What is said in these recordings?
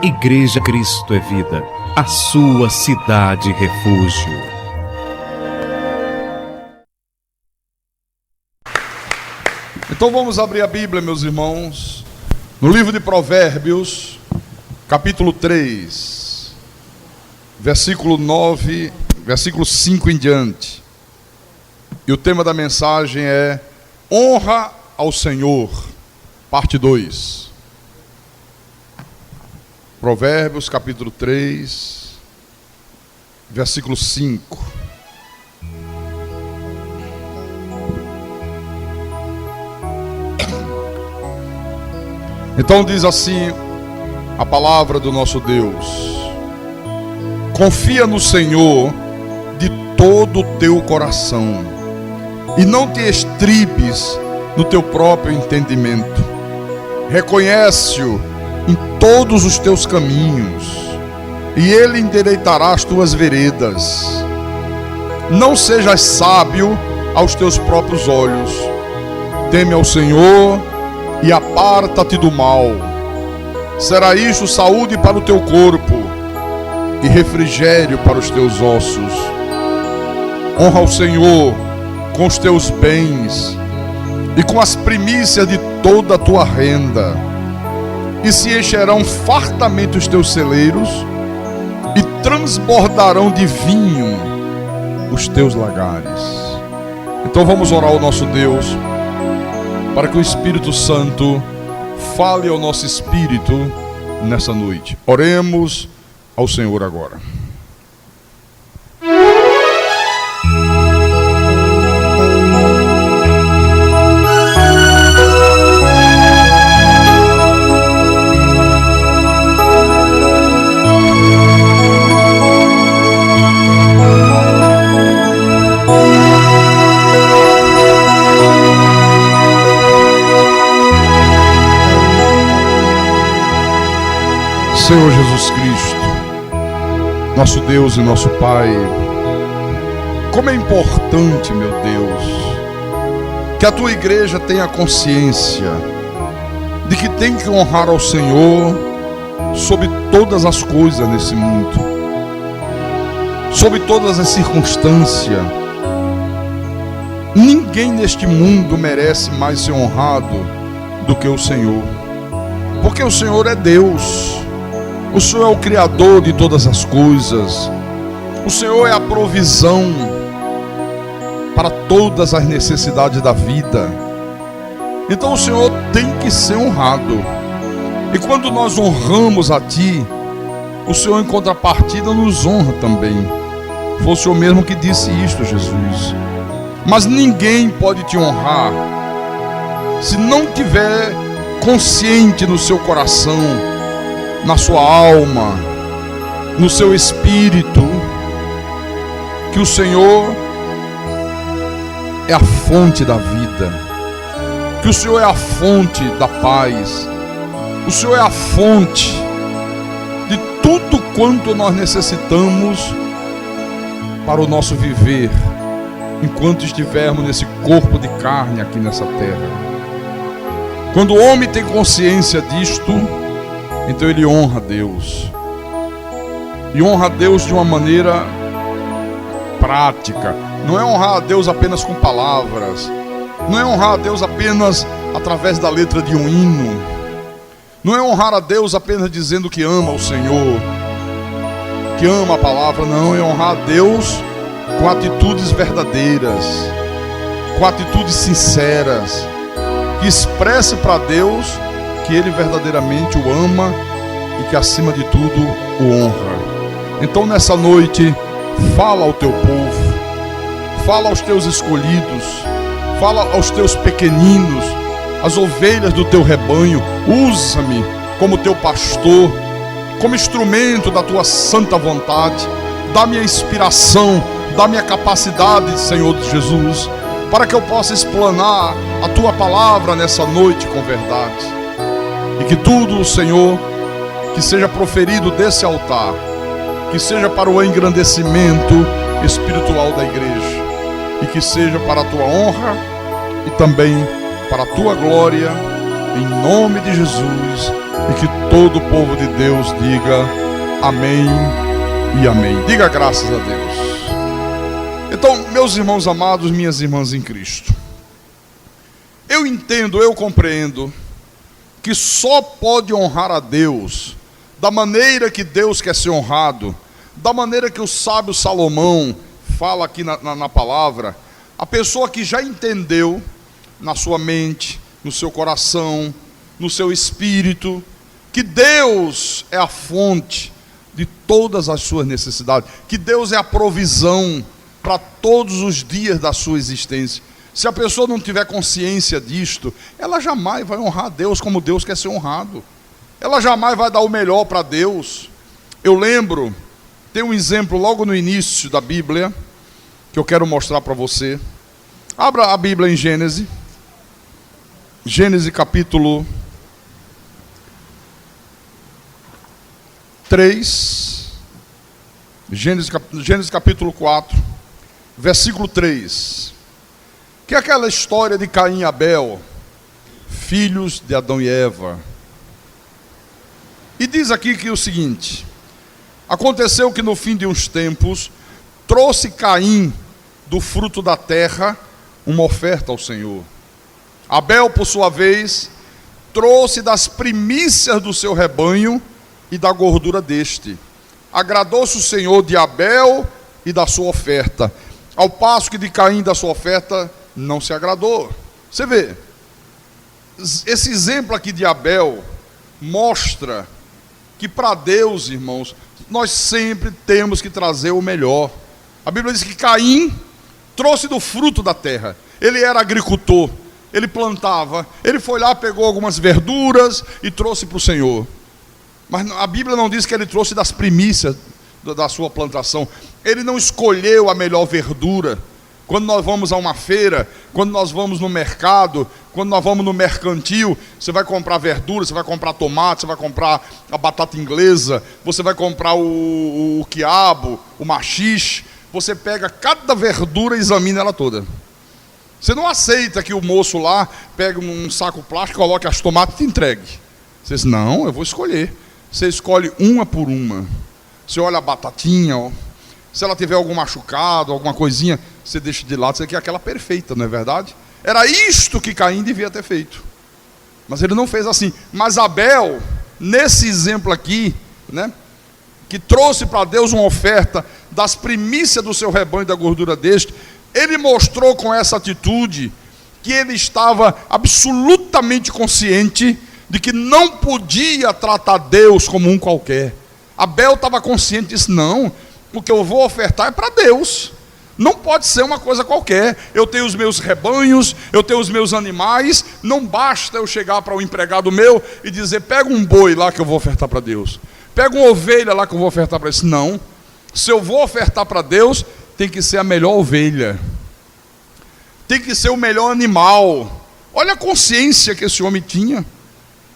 Igreja Cristo é Vida, a sua cidade refúgio. Então vamos abrir a Bíblia, meus irmãos, no livro de Provérbios, capítulo 3, versículo 9, versículo 5 em diante. E o tema da mensagem é Honra ao Senhor, parte 2. Provérbios, capítulo 3, versículo 5. Então diz assim a palavra do nosso Deus: confia no Senhor de todo o teu coração e não te estribes no teu próprio entendimento. Reconhece-o em todos os teus caminhos e ele endireitará as tuas veredas. Não sejas sábio aos teus próprios olhos. Teme ao Senhor e aparta-te do mal. Será isto saúde para o teu corpo e refrigério para os teus ossos. Honra ao Senhor com os teus bens e com as primícias de toda a tua renda, e se encherão fartamente os teus celeiros e transbordarão de vinho os teus lagares. Então vamos orar ao nosso Deus, para que o Espírito Santo fale ao nosso espírito nessa noite. Oremos ao Senhor agora. Senhor Jesus Cristo, nosso Deus e nosso Pai, como é importante, meu Deus, que a tua igreja tenha consciência de que tem que honrar ao Senhor sobre todas as coisas nesse mundo, sobre todas as circunstâncias. Ninguém neste mundo merece mais ser honrado do que o Senhor, porque o Senhor é Deus. O Senhor é o Criador de todas as coisas. O Senhor é a provisão para todas as necessidades da vida. Então o Senhor tem que ser honrado. E quando nós honramos a Ti, o Senhor em contrapartida nos honra também. Foi o Senhor mesmo que disse isto, Jesus. Mas ninguém pode te honrar se não tiver consciente no seu coração, na sua alma, no seu espírito, que o Senhor é a fonte da vida, que o Senhor é a fonte da paz, o Senhor é a fonte de tudo quanto nós necessitamos para o nosso viver, enquanto estivermos nesse corpo de carne aqui nessa terra. Quando o homem tem consciência disto, então ele honra a Deus. E honra a Deus de uma maneira prática. Não é honrar a Deus apenas com palavras. Não é honrar a Deus apenas através da letra de um hino. Não é honrar a Deus apenas dizendo que ama o Senhor, que ama a palavra. Não, é honrar a Deus com atitudes verdadeiras, com atitudes sinceras, que expresse para Deus que Ele verdadeiramente o ama e que acima de tudo o honra. Então nessa noite, fala ao teu povo, fala aos teus escolhidos, fala aos teus pequeninos, as ovelhas do teu rebanho. Usa-me como teu pastor, como instrumento da tua santa vontade. Dá-me a inspiração, dá-me a capacidade, Senhor Jesus, para que eu possa explanar a tua palavra nessa noite com verdade. E que tudo, Senhor, que seja proferido desse altar, que seja para o engrandecimento espiritual da igreja, e que seja para a tua honra e também para a tua glória, em nome de Jesus, E que todo o povo de Deus diga amém e amém. Diga graças a Deus. Então, meus irmãos amados, minhas irmãs em Cristo, eu entendo, eu compreendo que só pode honrar a Deus da maneira que Deus quer ser honrado, da maneira que o sábio Salomão fala aqui na palavra, a pessoa que já entendeu na sua mente, no seu coração, no seu espírito, que Deus é a fonte de todas as suas necessidades, que Deus é a provisão para todos os dias da sua existência. Se a pessoa não tiver consciência disto, ela jamais vai honrar a Deus como Deus quer ser honrado. Ela jamais vai dar o melhor para Deus. Eu lembro, tem um exemplo logo no início da Bíblia, que eu quero mostrar para você. Abra a Bíblia em Gênesis. Gênesis capítulo 3. Gênesis capítulo 4. Versículo 3. Que é aquela história de Caim e Abel, filhos de Adão e Eva. E diz aqui que o seguinte: aconteceu que no fim de uns tempos, trouxe Caim do fruto da terra uma oferta ao Senhor. Abel, por sua vez, trouxe das primícias do seu rebanho e da gordura deste. Agradou-se o Senhor de Abel e da sua oferta, ao passo que de Caim da sua oferta não se agradou. Você vê, esse exemplo aqui de Abel mostra que para Deus, irmãos, nós sempre temos que trazer o melhor. A Bíblia diz que Caim trouxe do fruto da terra. Ele era agricultor, ele plantava, ele foi lá, pegou algumas verduras e trouxe para o Senhor. Mas a Bíblia não diz que ele trouxe das primícias da sua plantação. Ele não escolheu a melhor verdura. Quando nós vamos a uma feira, quando nós vamos no mercado, quando nós vamos no mercantil, você vai comprar verdura, você vai comprar tomate, você vai comprar a batata inglesa, você vai comprar o quiabo, o maxixe. Você pega cada verdura e examina ela toda. Você não aceita que o moço lá pegue um saco plástico, coloque as tomates e te entregue. Você diz, não, eu vou escolher. Você escolhe uma por uma. Você olha a batatinha, ó. Se ela tiver algum machucado, alguma coisinha, você deixa de lado, você quer aquela perfeita, não é verdade? Era isto que Caim devia ter feito. Mas ele não fez assim. Mas Abel, nesse exemplo aqui, né, que trouxe para Deus uma oferta das primícias do seu rebanho e da gordura deste, ele mostrou com essa atitude que ele estava absolutamente consciente de que não podia tratar Deus como um qualquer. Abel estava consciente disso, não, o que eu vou ofertar é para Deus. Não pode ser uma coisa qualquer. Eu tenho os meus rebanhos, eu tenho os meus animais. Não basta eu chegar para um empregado meu e dizer, pega um boi lá que eu vou ofertar para Deus. Pega uma ovelha lá que eu vou ofertar para Deus. Não. Se eu vou ofertar para Deus, tem que ser a melhor ovelha. Tem que ser o melhor animal. Olha a consciência que esse homem tinha.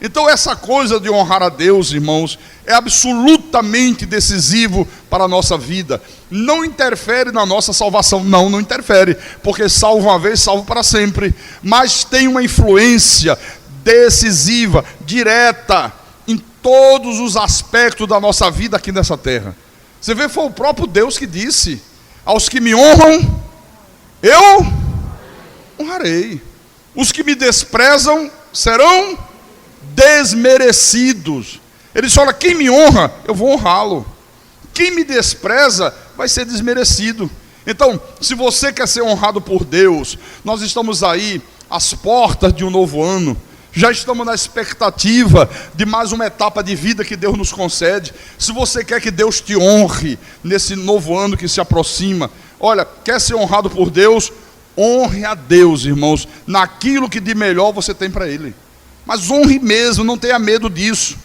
Então essa coisa de honrar a Deus, irmãos, é absolutamente decisivo para a nossa vida. Não interfere na nossa salvação, não interfere, porque salvo uma vez, salvo para sempre. Mas tem uma influência decisiva, direta, em todos os aspectos da nossa vida aqui nessa terra. Você vê, foi o próprio Deus que disse, aos que me honram, eu honrarei. Os que me desprezam serão desmerecidos. Ele disse, olha, quem me honra, eu vou honrá-lo. Quem me despreza, vai ser desmerecido. Então, se você quer ser honrado por Deus, nós estamos aí, às portas de um novo ano. Já estamos na expectativa de mais uma etapa de vida que Deus nos concede. Se você quer que Deus te honre nesse novo ano que se aproxima, olha, quer ser honrado por Deus, honre a Deus, irmãos, naquilo que de melhor você tem para Ele. Mas honre mesmo, não tenha medo disso.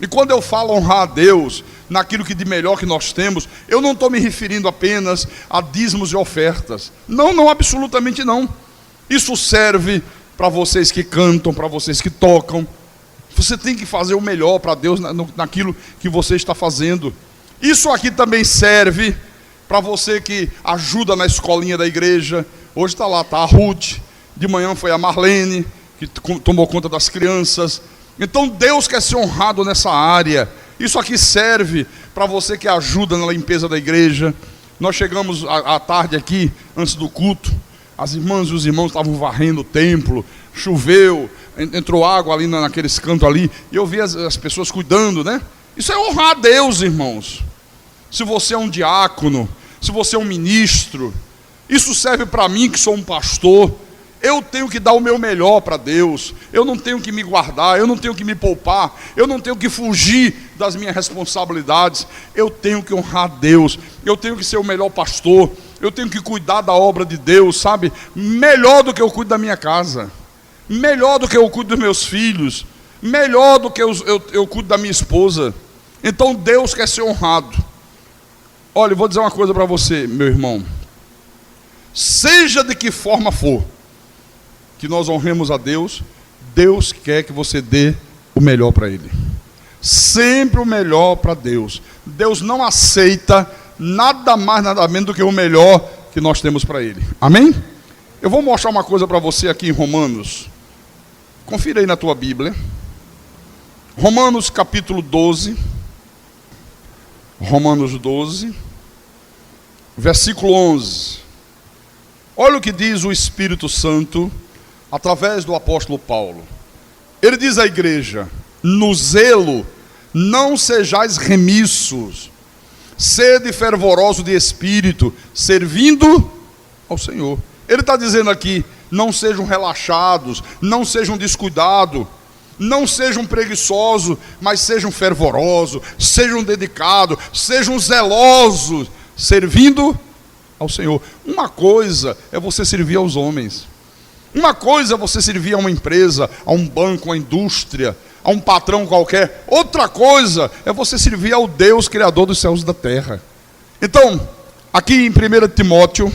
E quando eu falo honrar a Deus naquilo que de melhor que nós temos, eu não estou me referindo apenas a dízimos e ofertas. Não, absolutamente não. Isso serve para vocês que cantam, para vocês que tocam. Você tem que fazer o melhor para Deus naquilo que você está fazendo. Isso aqui também serve para você que ajuda na escolinha da igreja. Hoje está lá, está a Ruth, de manhã foi a Marlene, que tomou conta das crianças. Então Deus quer ser honrado nessa área. Isso aqui serve para você que ajuda na limpeza da igreja. Nós chegamos à tarde aqui, antes do culto. As irmãs e os irmãos estavam varrendo o templo. Choveu, entrou água ali naqueles cantos ali. E eu vi as pessoas cuidando, né? Isso é honrar a Deus, irmãos. Se você é um diácono, se você é um ministro, isso serve para mim que sou um pastor. Eu tenho que dar o meu melhor para Deus. Eu não tenho que me guardar, eu não tenho que me poupar, eu não tenho que fugir das minhas responsabilidades. Eu tenho que honrar a Deus. Eu tenho que ser o melhor pastor. Eu tenho que cuidar da obra de Deus, sabe? Melhor do que eu cuido da minha casa, melhor do que eu cuido dos meus filhos, melhor do que eu cuido da minha esposa. Então Deus quer ser honrado. Olha, eu vou dizer uma coisa para você, meu irmão. Seja de que forma for que nós honremos a Deus, Deus quer que você dê o melhor para Ele. Sempre o melhor para Deus. Deus não aceita nada mais, nada menos do que o melhor que nós temos para Ele. Amém? Eu vou mostrar uma coisa para você aqui em Romanos. Confira aí na tua Bíblia. Romanos capítulo 12. Romanos 12, versículo 11. Olha o que diz o Espírito Santo através do apóstolo Paulo. Ele diz à igreja: no zelo não sejais remissos, sede fervoroso de espírito, servindo ao Senhor. Ele está dizendo aqui: não sejam relaxados, não sejam descuidados, não sejam preguiçosos, mas sejam fervorosos, sejam dedicados, sejam zelosos, servindo ao Senhor. Uma coisa é você servir aos homens. Uma coisa é você servir a uma empresa, a um banco, a uma indústria, a um patrão qualquer. Outra coisa é você servir ao Deus Criador dos céus e da terra. Então, aqui em 1 Timóteo,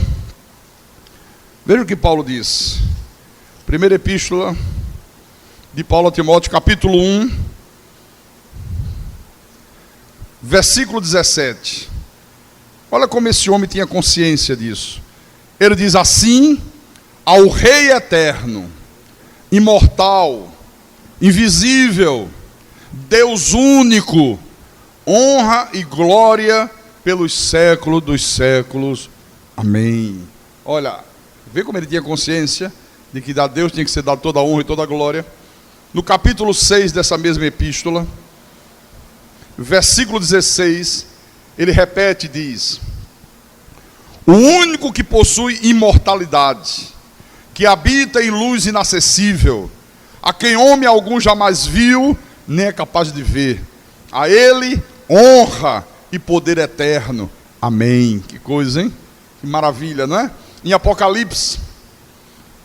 veja o que Paulo diz. Primeira epístola de Paulo a Timóteo, capítulo 1, versículo 17. Olha como esse homem tinha consciência disso. Ele diz assim: ao Rei eterno, imortal, invisível, Deus único, honra e glória pelos séculos dos séculos. Amém. Olha, vê como ele tinha consciência de que a Deus tinha que ser dado toda a honra e toda a glória. No capítulo 6 dessa mesma epístola, versículo 16, ele repete e diz: o único que possui imortalidade, que habita em luz inacessível, a quem homem algum jamais viu, nem é capaz de ver, a ele honra e poder eterno. Amém. Que coisa, hein? Que maravilha, não é? Em Apocalipse,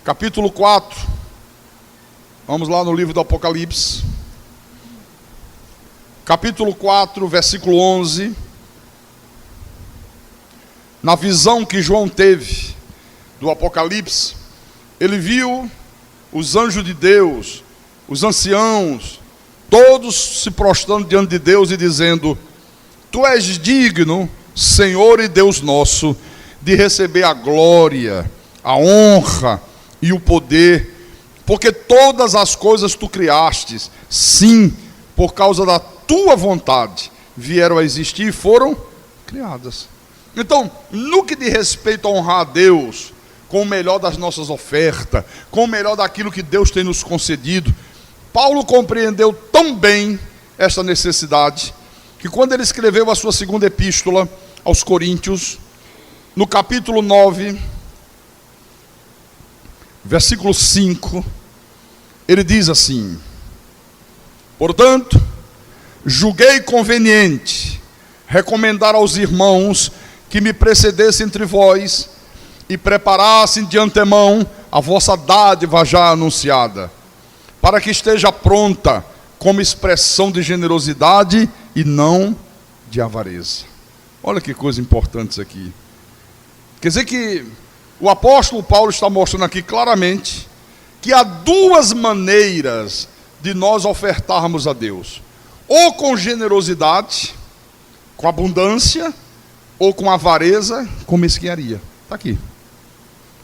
capítulo 4, vamos lá no livro do Apocalipse, capítulo 4, versículo 11. Na visão que João teve do Apocalipse, ele viu os anjos de Deus, os anciãos, todos se prostrando diante de Deus e dizendo: tu és digno, Senhor e Deus nosso, de receber a glória, a honra e o poder, porque todas as coisas tu criastes, sim, por causa da tua vontade, vieram a existir e foram criadas. Então, no que diz respeito a honrar a Deus, com o melhor das nossas ofertas, com o melhor daquilo que Deus tem nos concedido, Paulo compreendeu tão bem esta necessidade, que quando ele escreveu a sua segunda epístola aos Coríntios, no capítulo 9, versículo 5, ele diz assim: portanto, julguei conveniente recomendar aos irmãos que me precedessem entre vós e preparassem de antemão a vossa dádiva já anunciada, para que esteja pronta como expressão de generosidade e não de avareza. Olha que coisa importante isso aqui. Quer dizer que o apóstolo Paulo está mostrando aqui claramente que há duas maneiras de nós ofertarmos a Deus: ou com generosidade, com abundância, ou com avareza, com mesquinharia. Está aqui.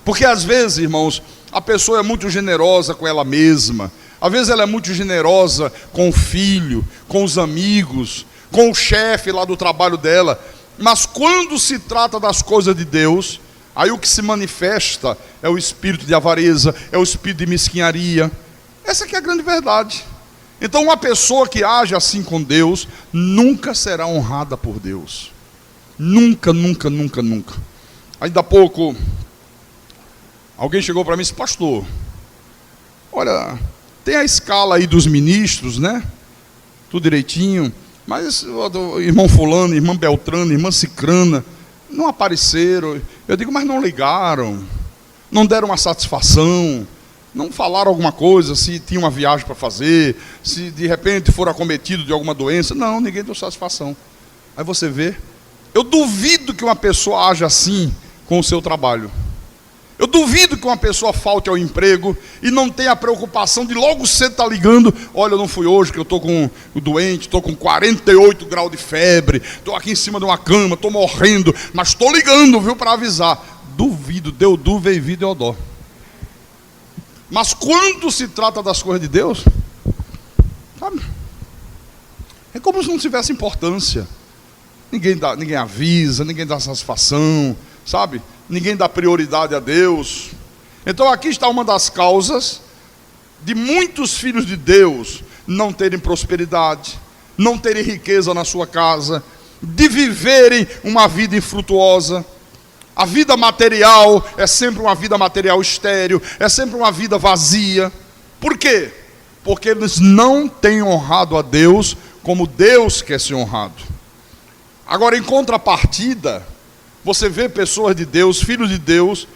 Porque às vezes, irmãos, a pessoa é muito generosa com ela mesma, Às vezes ela é muito generosa com o filho, com os amigos, com o chefe lá do trabalho dela. Mas quando se trata das coisas de Deus, aí o que se manifesta é o espírito de avareza, é o espírito de mesquinharia. Essa aqui é a grande verdade. Então uma pessoa que age assim com Deus nunca será honrada por Deus. Nunca, nunca, nunca, nunca. Ainda há pouco, alguém chegou para mim e disse: pastor, olha, tem a escala aí dos ministros, né? Tudo direitinho. Mas o irmão fulano, irmã Beltrano, irmã Cicrana não apareceram. Eu digo: mas não ligaram, não deram uma satisfação, não falaram alguma coisa, se tinha uma viagem para fazer, se de repente foram acometidos de alguma doença. Não, ninguém deu satisfação. Aí você vê, eu duvido que uma pessoa haja assim com o seu trabalho. Eu duvido que uma pessoa falte ao emprego e não tenha a preocupação de logo cedo estar ligando: olha, eu não fui hoje, que eu estou com o doente, estou com 48 graus de febre, estou aqui em cima de uma cama, estou morrendo, mas estou ligando, viu, para avisar. Duvido, deu dúvida e vida e dó. Mas quando se trata das coisas de Deus, sabe, é como se não tivesse importância. Ninguém avisa, ninguém dá satisfação, sabe? Ninguém dá prioridade a Deus. Então aqui está uma das causas de muitos filhos de Deus não terem prosperidade, não terem riqueza na sua casa, de viverem uma vida infrutuosa. A vida material é sempre uma vida material estéril, é sempre uma vida vazia. Por quê? Porque eles não têm honrado a Deus como Deus quer ser honrado. Agora, em contrapartida, você vê pessoas de Deus, filhos de Deus,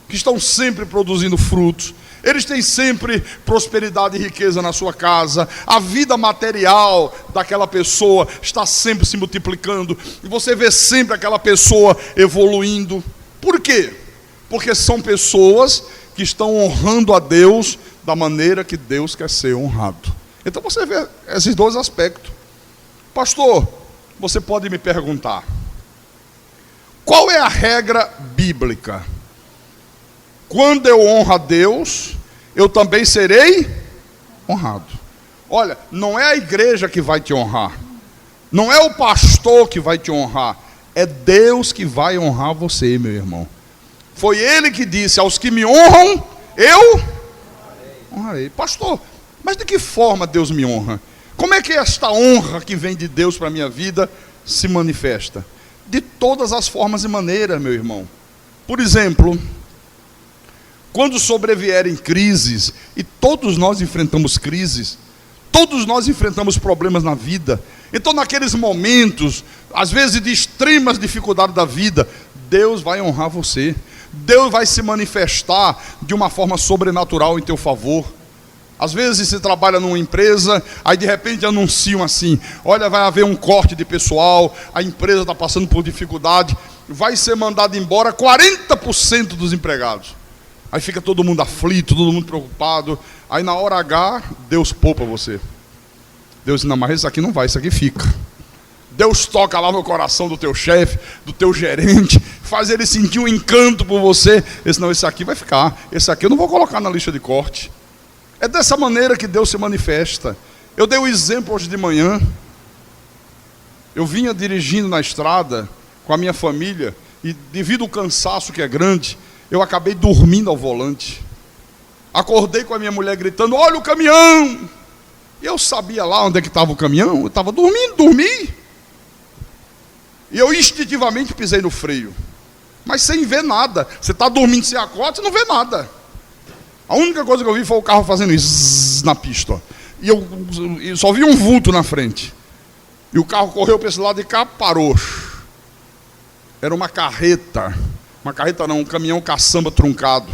que estão sempre produzindo frutos. Eles têm sempre prosperidade e riqueza na sua casa. A vida material daquela pessoa está sempre se multiplicando. E você vê sempre aquela pessoa evoluindo. Por quê? Porque são pessoas que estão honrando a Deus da maneira que Deus quer ser honrado. Então você vê esses dois aspectos. Pastor, você pode me perguntar: qual é a regra bíblica? Quando eu honro a Deus, eu também serei honrado. Olha, não é a igreja que vai te honrar, não é o pastor que vai te honrar, é Deus que vai honrar você, meu irmão. Foi Ele que disse: aos que me honram, eu honrarei. Pastor, mas de que forma Deus me honra? Como é que esta honra que vem de Deus para a minha vida se manifesta? De todas as formas e maneiras, meu irmão. Por exemplo, quando sobrevierem crises, e todos nós enfrentamos crises, todos nós enfrentamos problemas na vida. Então naqueles momentos, às vezes de extremas dificuldades da vida, Deus vai honrar você. Deus vai se manifestar de uma forma sobrenatural em teu favor. Às vezes você trabalha numa empresa, aí de repente anunciam assim: olha, vai haver um corte de pessoal, a empresa está passando por dificuldade, vai ser mandado embora 40% dos empregados. Aí fica todo mundo aflito, todo mundo preocupado. Aí na hora H, Deus poupa você. Deus diz: não, mas isso aqui não vai, isso aqui fica. Deus toca lá no coração do teu chefe, do teu gerente, faz ele sentir um encanto por você. Não, esse aqui vai ficar, esse aqui eu não vou colocar na lista de corte. É dessa maneira que Deus se manifesta. Eu dei um exemplo hoje de manhã. Eu vinha dirigindo na estrada com a minha família e devido ao cansaço que é grande, eu acabei dormindo ao volante. Acordei com a minha mulher gritando: olha o caminhão! E eu sabia lá onde é que estava o caminhão. Eu estava dormi. E eu instintivamente pisei no freio, mas sem ver nada. Você está dormindo sem acorde, você não vê nada. A única coisa que eu vi foi o carro fazendo isso na pista. E eu só vi um vulto na frente. E o carro correu para esse lado de cá, parou. Era uma carreta. Uma carreta não, um caminhão caçamba truncado.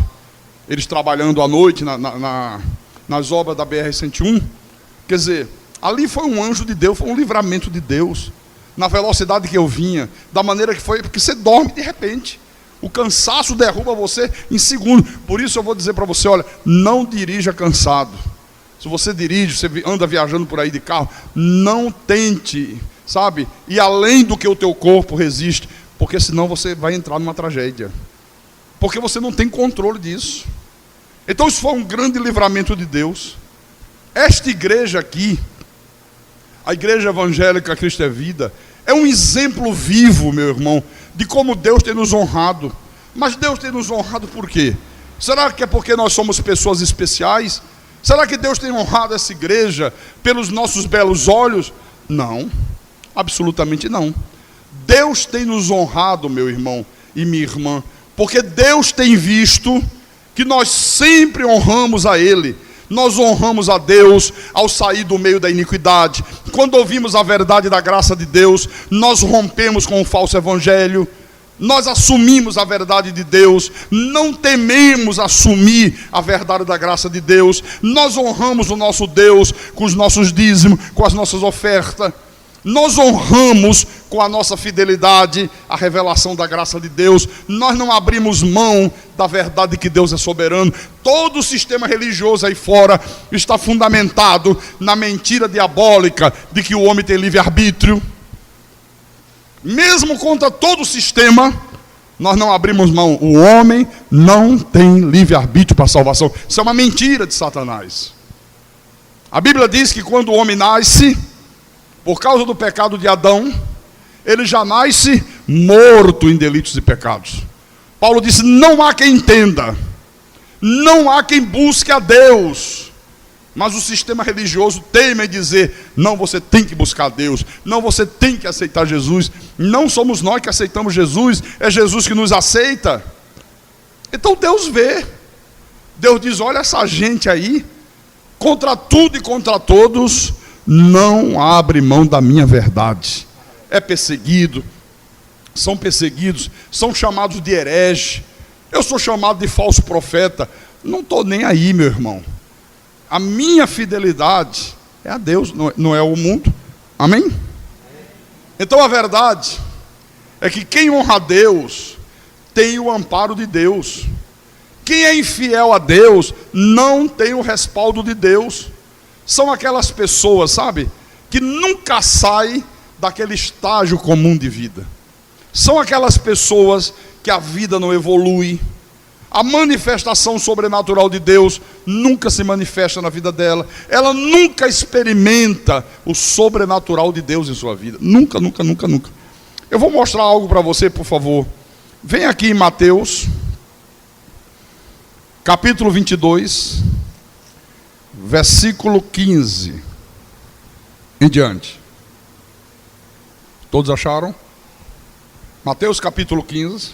Eles trabalhando à noite nas obras da BR-101. Quer dizer, ali foi um anjo de Deus, foi um livramento de Deus. Na velocidade que eu vinha, da maneira que foi, porque você dorme de repente. O cansaço derruba você em segundo. Por isso eu vou dizer para você: olha, não dirija cansado. Se você dirige, você anda viajando por aí de carro, não tente, sabe, ir além do que o teu corpo resiste, porque senão você vai entrar numa tragédia. Porque você não tem controle disso. Então isso foi um grande livramento de Deus. Esta igreja aqui, a Igreja Evangélica Cristo é Vida, é um exemplo vivo, meu irmão, de como Deus tem nos honrado. Mas Deus tem nos honrado por quê? Será que é porque nós somos pessoas especiais? Será que Deus tem honrado essa igreja pelos nossos belos olhos? Não, absolutamente não. Deus tem nos honrado, meu irmão e minha irmã, porque Deus tem visto que nós sempre honramos a Ele. Nós honramos a Deus ao sair do meio da iniquidade. Quando ouvimos a verdade da graça de Deus, nós rompemos com o falso evangelho. Nós assumimos a verdade de Deus, não tememos assumir a verdade da graça de Deus. Nós honramos o nosso Deus com os nossos dízimos, com as nossas ofertas. Nós honramos com a nossa fidelidade a revelação da graça de Deus. Nós não abrimos mão da verdade de que Deus é soberano. Todo o sistema religioso aí fora está fundamentado na mentira diabólica de que o homem tem livre-arbítrio. Mesmo contra todo o sistema, nós não abrimos mão. O homem não tem livre-arbítrio para a salvação. Isso é uma mentira de Satanás. A Bíblia diz que quando o homem nasce, por causa do pecado de Adão, ele já nasce morto em delitos e pecados. Paulo disse: não há quem entenda, não há quem busque a Deus. Mas o sistema religioso teima em dizer: não, você tem que buscar a Deus, não, você tem que aceitar Jesus. Não somos nós que aceitamos Jesus, é Jesus que nos aceita. Então Deus vê, Deus diz: olha, essa gente aí, contra tudo e contra todos, não abre mão da minha verdade. É perseguido, perseguidos, são chamados de herege. Eu sou chamado de falso profeta. Não estou nem aí, meu irmão. A minha fidelidade é a Deus, não é o mundo. Amém? Então a verdade é que quem honra a Deus tem o amparo de Deus. Quem é infiel a Deus não tem o respaldo de Deus. São aquelas pessoas, sabe, que nunca saem daquele estágio comum de vida. São aquelas pessoas que a vida não evolui. A manifestação sobrenatural de Deus nunca se manifesta na vida dela. Ela nunca experimenta o sobrenatural de Deus em sua vida. Nunca, nunca, nunca, nunca. Eu vou mostrar algo para você, por favor. Vem aqui em Mateus, capítulo 22, versículo 15 em diante. Todos acharam? Mateus capítulo 15.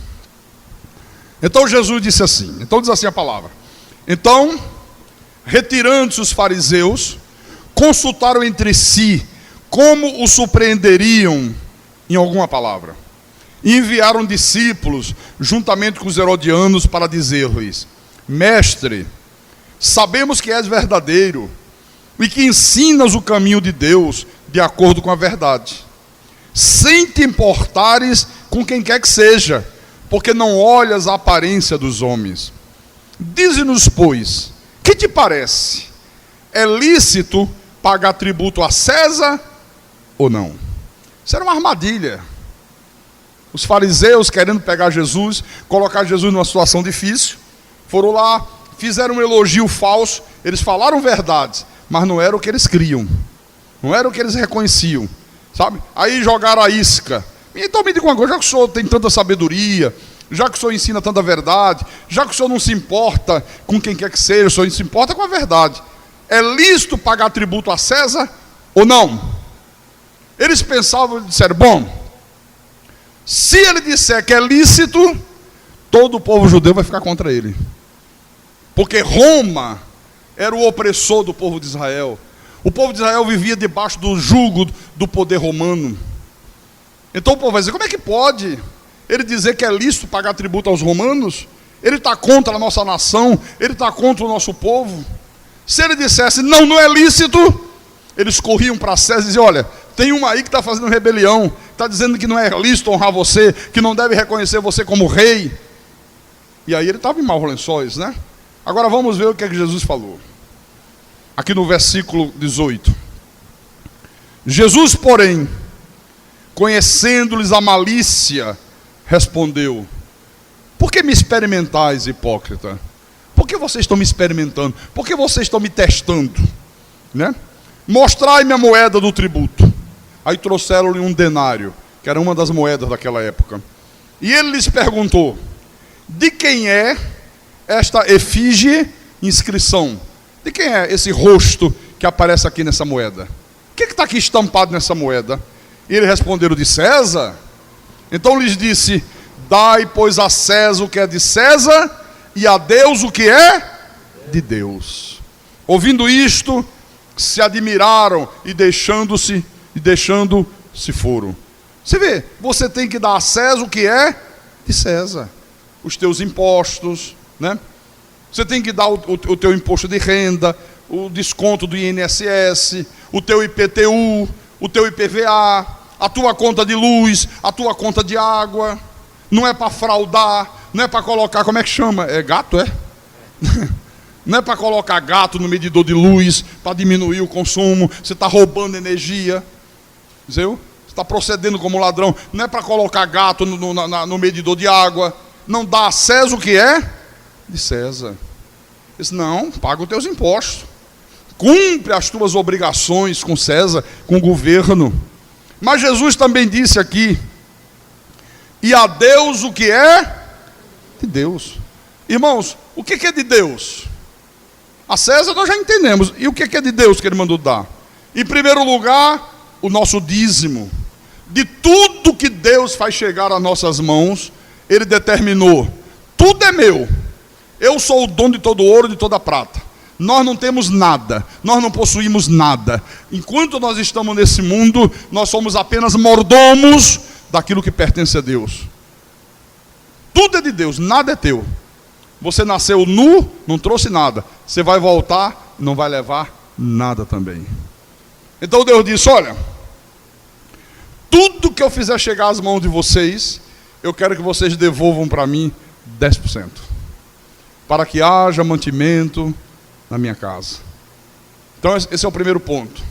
Então Jesus disse assim, então diz assim a palavra: então, retirando-se os fariseus, consultaram entre si como o surpreenderiam em alguma palavra. E enviaram discípulos juntamente com os herodianos para dizer-lhes: mestre, sabemos que és verdadeiro e que ensinas o caminho de Deus de acordo com a verdade, sem te importares com quem quer que seja, porque não olhas a aparência dos homens. Dize-nos, pois, que te parece? É lícito pagar tributo a César ou não? Isso era uma armadilha. Os fariseus, querendo pegar Jesus, colocar Jesus numa situação difícil, foram lá, fizeram um elogio falso. Eles falaram verdades, mas não era o que eles criam, não era o que eles reconheciam, sabe? Aí jogaram a isca. Então me diga uma coisa: já que o senhor tem tanta sabedoria, já que o senhor ensina tanta verdade, já que o senhor não se importa com quem quer que seja, o senhor se importa com a verdade, é lícito pagar tributo a César ou não? Eles pensavam e disseram: bom, se ele disser que é lícito, todo o povo judeu vai ficar contra ele, porque Roma era o opressor do povo de Israel. O povo de Israel vivia debaixo do jugo do poder romano. Então o povo vai dizer: como é que pode ele dizer que é lícito pagar tributo aos romanos? Ele está contra a nossa nação, ele está contra o nosso povo. Se ele dissesse não, não é lícito, eles corriam para César e diziam: olha, tem um aí que está fazendo rebelião, está dizendo que não é lícito honrar você, que não deve reconhecer você como rei. E aí ele estava em maus lençóis, né? Agora vamos ver o que é que Jesus falou. Aqui no versículo 18. Jesus, porém, conhecendo-lhes a malícia, respondeu: por que me experimentais, hipócrita? Por que vocês estão me experimentando? Por que vocês estão me testando? né? Mostrai-me a moeda do tributo. Aí trouxeram-lhe um denário, que era uma das moedas daquela época. E ele lhes perguntou: de quem é esta efígie, inscrição? De quem é esse rosto que aparece aqui nessa moeda? O que está aqui estampado nessa moeda? E eles responderam: de César. Então lhes disse: dai, pois, a César o que é de César, e a Deus o que é de Deus. Ouvindo isto, se admiraram e deixando-se foram. Você vê, você tem que dar a César o que é de César. Os teus impostos, né? Você tem que dar o teu imposto de renda, o desconto do INSS, o teu IPTU, o teu IPVA, a tua conta de luz, a tua conta de água. Não é para fraudar, não é para colocar, como é que chama? É gato, é? Não é para colocar gato no medidor de luz, para diminuir o consumo. Você está roubando energia. Entendeu? Você está procedendo como ladrão. Não é para colocar gato no medidor de água. Não dá a César o que é de César. Disse: não, paga os teus impostos. Cumpre as tuas obrigações com César, com o governo. Mas Jesus também disse aqui: e a Deus o que é de Deus. Irmãos, o que é de Deus? A César nós já entendemos. E o que é de Deus que ele mandou dar? Em primeiro lugar, o nosso dízimo. De tudo que Deus faz chegar às nossas mãos, ele determinou: tudo é meu. Eu sou o dono de todo ouro e de toda prata. Nós não temos nada, nós não possuímos nada. Enquanto nós estamos nesse mundo, nós somos apenas mordomos daquilo que pertence a Deus. Tudo é de Deus, nada é teu. Você nasceu nu, não trouxe nada. Você vai voltar, não vai levar nada também. Então Deus disse: olha, tudo que eu fizer chegar às mãos de vocês, eu quero que vocês devolvam para mim 10%. Para que haja mantimento na minha casa. Então esse é o primeiro ponto.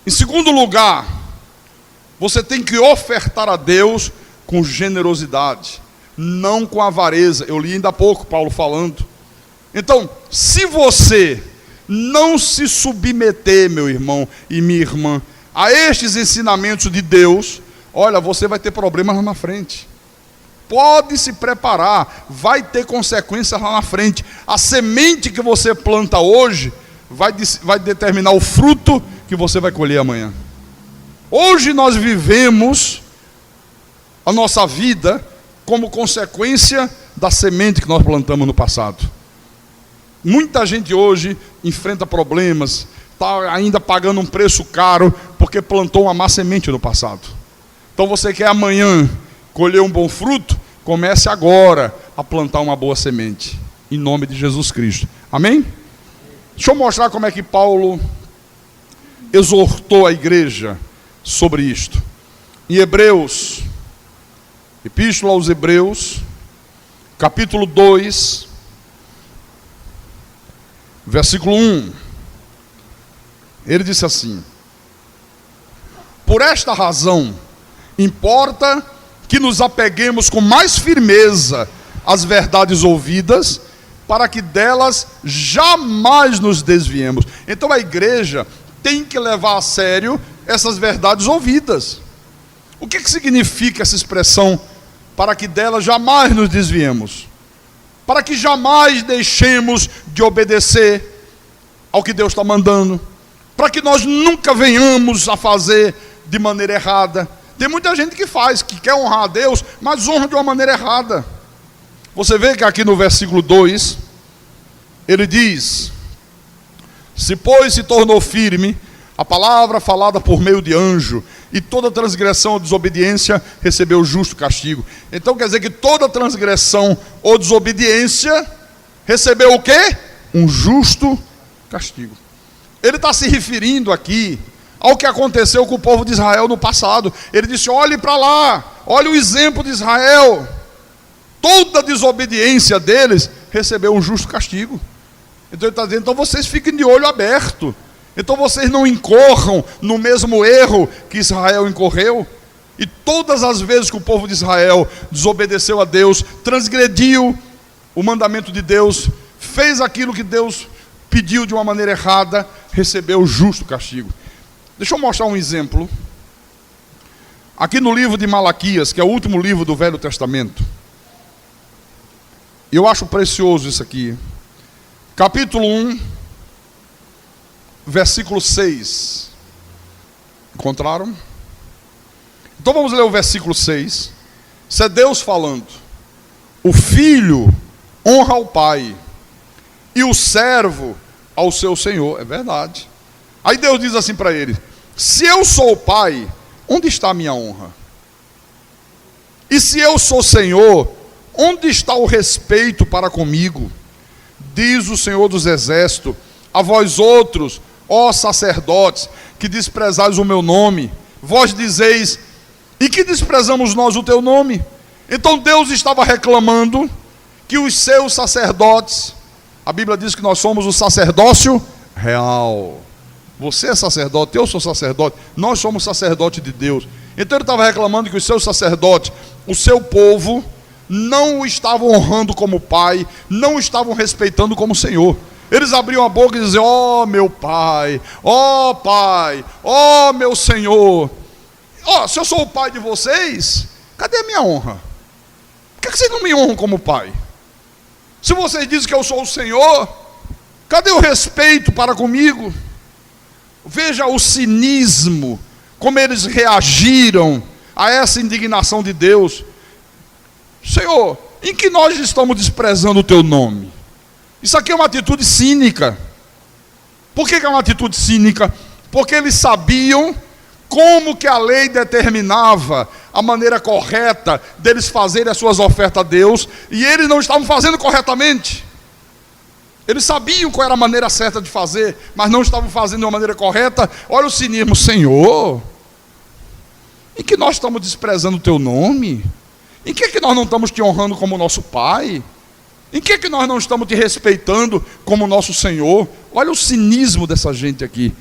Em segundo lugar, você tem que ofertar a Deus com generosidade, não com avareza. Eu li ainda há pouco Paulo falando. Então, se você não se submeter, meu irmão e minha irmã, a estes ensinamentos de Deus, olha, você vai ter problemas lá na frente. Pode se preparar, vai ter consequências lá na frente. A semente que você planta hoje vai determinar o fruto que você vai colher amanhã. Hoje nós vivemos a nossa vida como consequência da semente que nós plantamos no passado. Muita gente hoje enfrenta problemas, está ainda pagando um preço caro porque plantou uma má semente no passado. Então você quer amanhã colher um bom fruto? Comece agora a plantar uma boa semente, em nome de Jesus Cristo. Amém? Deixa eu mostrar como é que Paulo exortou a igreja sobre isto. Em Hebreus, Epístola aos Hebreus, capítulo 2, versículo 1. Ele disse assim: por esta razão, importa que nos apeguemos com mais firmeza às verdades ouvidas, para que delas jamais nos desviemos. Então a igreja tem que levar a sério essas verdades ouvidas. O que significa essa expressão, para que delas jamais nos desviemos? Para que jamais deixemos de obedecer ao que Deus está mandando, para que nós nunca venhamos a fazer de maneira errada. Tem muita gente que faz, que quer honrar a Deus, mas honra de uma maneira errada. Você vê que aqui no versículo 2, ele diz: se pois se tornou firme a palavra falada por meio de anjo, e toda transgressão ou desobediência recebeu justo castigo. Então quer dizer que toda transgressão ou desobediência recebeu o quê? Um justo castigo. Ele está se referindo aqui ao que aconteceu com o povo de Israel no passado. Ele disse: olhe para lá, olhe o exemplo de Israel. Toda desobediência deles recebeu um justo castigo. Então ele está dizendo: então vocês fiquem de olho aberto. Então vocês não incorram no mesmo erro que Israel incorreu. E todas as vezes que o povo de Israel desobedeceu a Deus, transgrediu o mandamento de Deus, fez aquilo que Deus pediu de uma maneira errada, recebeu o justo castigo. Deixa eu mostrar um exemplo. Aqui no livro de Malaquias, que é o último livro do Velho Testamento. Eu acho precioso isso aqui. Capítulo 1, versículo 6. Encontraram? Então vamos ler o versículo 6. Isso é Deus falando. O filho honra o pai, e o servo ao seu senhor. É verdade. Aí Deus diz assim para ele: se eu sou o pai, onde está a minha honra? E se eu sou senhor, onde está o respeito para comigo? Diz o Senhor dos Exércitos: a vós outros, ó sacerdotes, que desprezais o meu nome, vós dizeis: e que desprezamos nós o teu nome? Então Deus estava reclamando que os seus sacerdotes, a Bíblia diz que nós somos o sacerdócio real. Você é sacerdote, eu sou sacerdote, nós somos sacerdote de Deus. Então ele estava reclamando que os seus sacerdotes, o seu povo, não o estavam honrando como pai, não o estavam respeitando como Senhor. Eles abriam a boca e diziam: ó meu pai, ó pai, ó meu Senhor. Ó, se eu sou o pai de vocês, cadê a minha honra? Por que vocês não me honram como pai? Se vocês dizem que eu sou o Senhor, cadê o respeito para comigo? Veja o cinismo, como eles reagiram a essa indignação de Deus. Senhor, em que nós estamos desprezando o teu nome? Isso aqui é uma atitude cínica. Por que é uma atitude cínica? Porque eles sabiam como que a lei determinava a maneira correta deles fazerem as suas ofertas a Deus, e eles não estavam fazendo corretamente. Eles sabiam qual era a maneira certa de fazer, mas não estavam fazendo de uma maneira correta. Olha o cinismo: Senhor, em que nós estamos desprezando o teu nome? Em que nós não estamos te honrando como nosso Pai? Em que nós não estamos te respeitando como nosso Senhor? Olha o cinismo dessa gente aqui.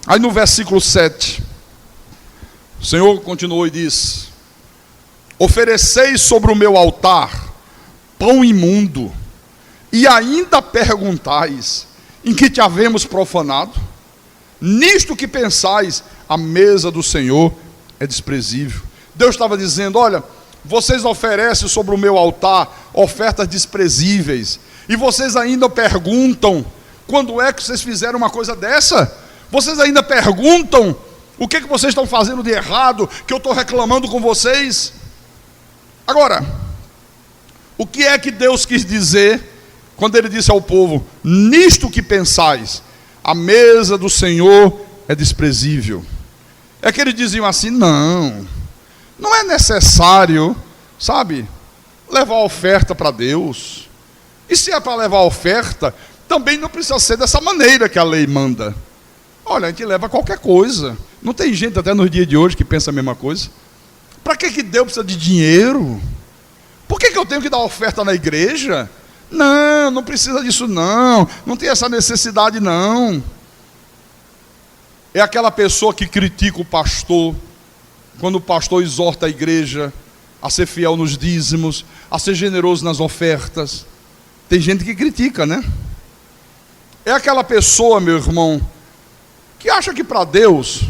Aí no versículo 7, o Senhor continuou e disse: ofereceis sobre o meu altar pão imundo, e ainda perguntais: em que te havemos profanado? Nisto que pensais, a mesa do Senhor é desprezível. Deus estava dizendo: olha, vocês oferecem sobre o meu altar ofertas desprezíveis, e vocês ainda perguntam: quando é que vocês fizeram uma coisa dessa? Vocês ainda perguntam: o que vocês estão fazendo de errado, que eu estou reclamando com vocês? Agora, o que é que Deus quis dizer quando ele disse ao povo: nisto que pensais, a mesa do Senhor é desprezível? É que eles diziam assim: não é necessário, sabe, levar oferta para Deus. E se é para levar oferta, também não precisa ser dessa maneira que a lei manda. Olha, a gente leva qualquer coisa. Não tem gente até nos dias de hoje que pensa a mesma coisa. Para que Deus precisa de dinheiro? Por que eu tenho que dar oferta na igreja? Não precisa disso não tem essa necessidade não. É aquela pessoa que critica o pastor, quando o pastor exorta a igreja a ser fiel nos dízimos, a ser generoso nas ofertas. Tem gente que critica, né? É aquela pessoa, meu irmão, que acha que para Deus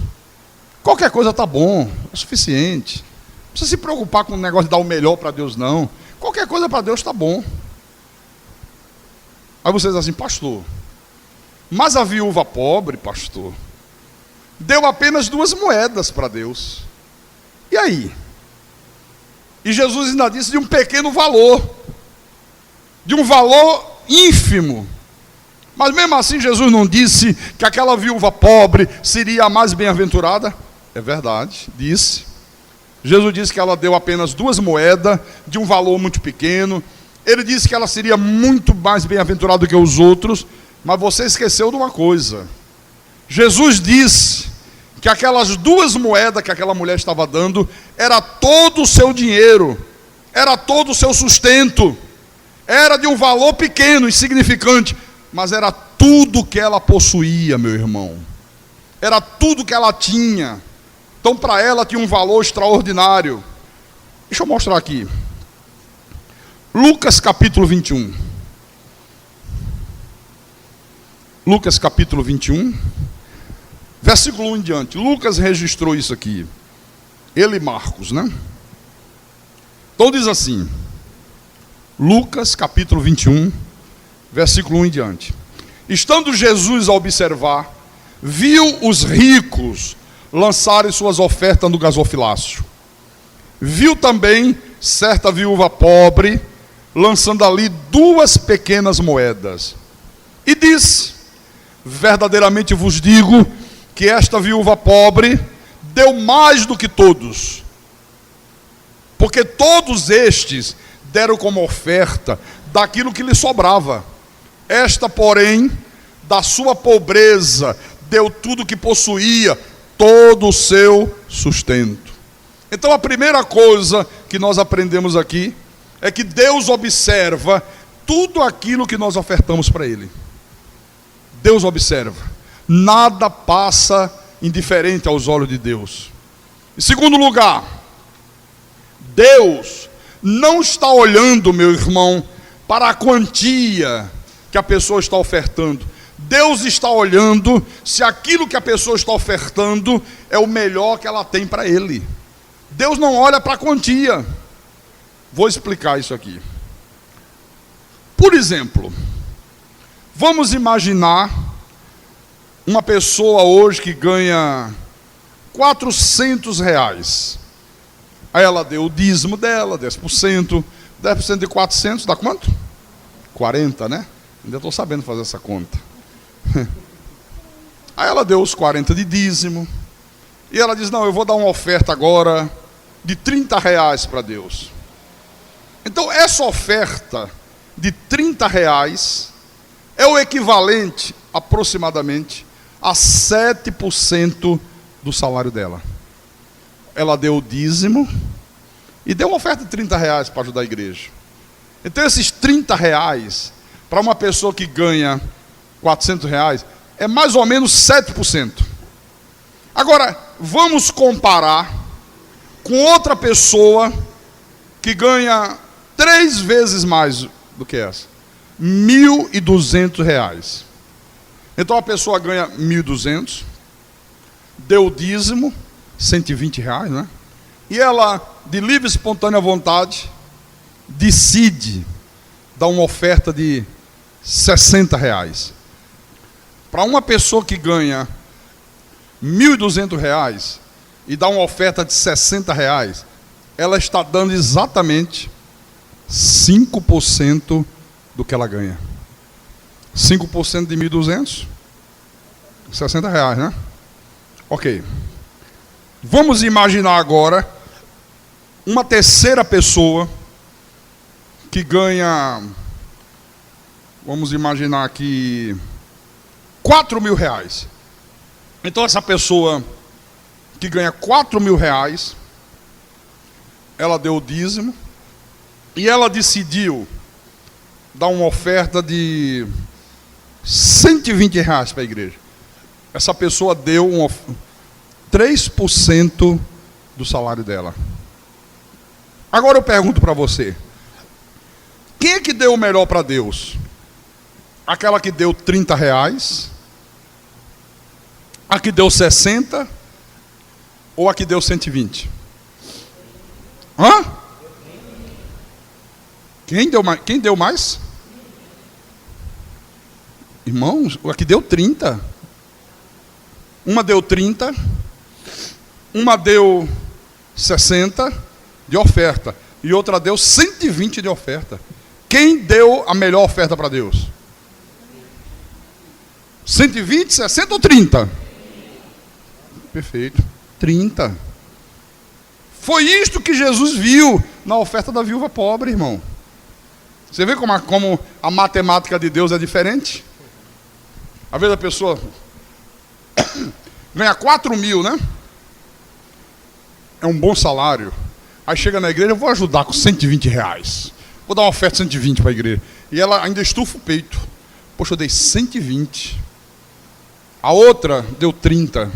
qualquer coisa está bom, é suficiente. Não precisa se preocupar com o negócio de dar o melhor para Deus, não. Qualquer coisa para Deus está bom. Aí vocês dizem assim: pastor, mas a viúva pobre, pastor, deu apenas 2 moedas para Deus. E aí? E Jesus ainda disse de um pequeno valor, de um valor ínfimo. Mas mesmo assim Jesus não disse que aquela viúva pobre seria a mais bem-aventurada? É verdade, disse. Jesus disse que ela deu apenas 2 moedas, de um valor muito pequeno. Ele disse que ela seria muito mais bem-aventurada do que os outros. Mas você esqueceu de uma coisa. Jesus disse que aquelas 2 moedas que aquela mulher estava dando era todo o seu dinheiro, era todo o seu sustento, era de um valor pequeno, insignificante, mas era tudo que ela possuía, meu irmão. Era tudo que ela tinha. Então para ela tinha um valor extraordinário. Deixa eu mostrar aqui. Lucas capítulo 21. Lucas capítulo 21, versículo 1 em diante. Lucas registrou isso aqui. Ele e Marcos, né? Então diz assim, Lucas capítulo 21, versículo 1 em diante. Estando Jesus a observar, viu os ricos lançarem suas ofertas no gasofilácio. Viu também certa viúva pobre lançando ali 2 pequenas moedas. E disse: verdadeiramente vos digo que esta viúva pobre deu mais do que todos, porque todos estes deram como oferta daquilo que lhe sobrava. Esta, porém, da sua pobreza, deu tudo o que possuía, todo o seu sustento. Então a primeira coisa que nós aprendemos aqui é que Deus observa tudo aquilo que nós ofertamos para Ele. Deus observa. Nada passa indiferente aos olhos de Deus. Em segundo lugar, Deus não está olhando, meu irmão, para a quantia que a pessoa está ofertando. Deus está olhando se aquilo que a pessoa está ofertando é o melhor que ela tem para Ele. Deus não olha para a quantia. Vou explicar isso aqui. Por exemplo, vamos imaginar uma pessoa hoje que ganha R$400. Aí ela deu o dízimo dela, 10%. 10% de 400 dá quanto? 40, né? Ainda estou sabendo fazer essa conta. Aí ela deu os 40 de dízimo. E ela diz: não, eu vou dar uma oferta agora de R$30 para Deus. Então essa oferta de R$30 é o equivalente aproximadamente a 7% do salário dela. Ela deu o dízimo e deu uma oferta de R$30 para ajudar a igreja. Então esses R$30 para uma pessoa que ganha R$400 é mais ou menos 7%. Agora, vamos comparar com outra pessoa que ganha 3 vezes mais do que essa. R$1.200. Então a pessoa ganha 1.200, deu o dízimo, R$120, né? E ela, de livre e espontânea vontade, decide dar uma oferta de R$60. Para uma pessoa que ganha R$1.200 e dá uma oferta de R$60, ela está dando exatamente 5% do que ela ganha. 5% de 1.200, R$60, né? Ok. Vamos imaginar agora uma terceira pessoa que ganha, vamos imaginar aqui, R$4.000. Então essa pessoa que ganha R$4.000, ela deu o dízimo e ela decidiu dar uma oferta de R$120 para a igreja. Essa pessoa deu 3% do salário dela. Agora eu pergunto para você: quem é que deu o melhor para Deus? Aquela que deu R$30? A que deu 60? Ou a que deu 120? Hã? Quem deu mais? Quem deu mais? Irmãos, a que deu 30. Uma deu 30, uma deu 60 de oferta e outra deu 120 de oferta. Quem deu a melhor oferta para Deus? 120, 60 ou 30? Perfeito. 30. Foi isto que Jesus viu na oferta da viúva pobre, irmão. Você vê como a matemática de Deus é diferente? Às vezes a pessoa ganha 4.000, né? É um bom salário. Aí chega na igreja: eu vou ajudar com R$120. Vou dar uma oferta de 120 para a igreja. E ela ainda estufa o peito. Poxa, eu dei 120. A outra deu 30.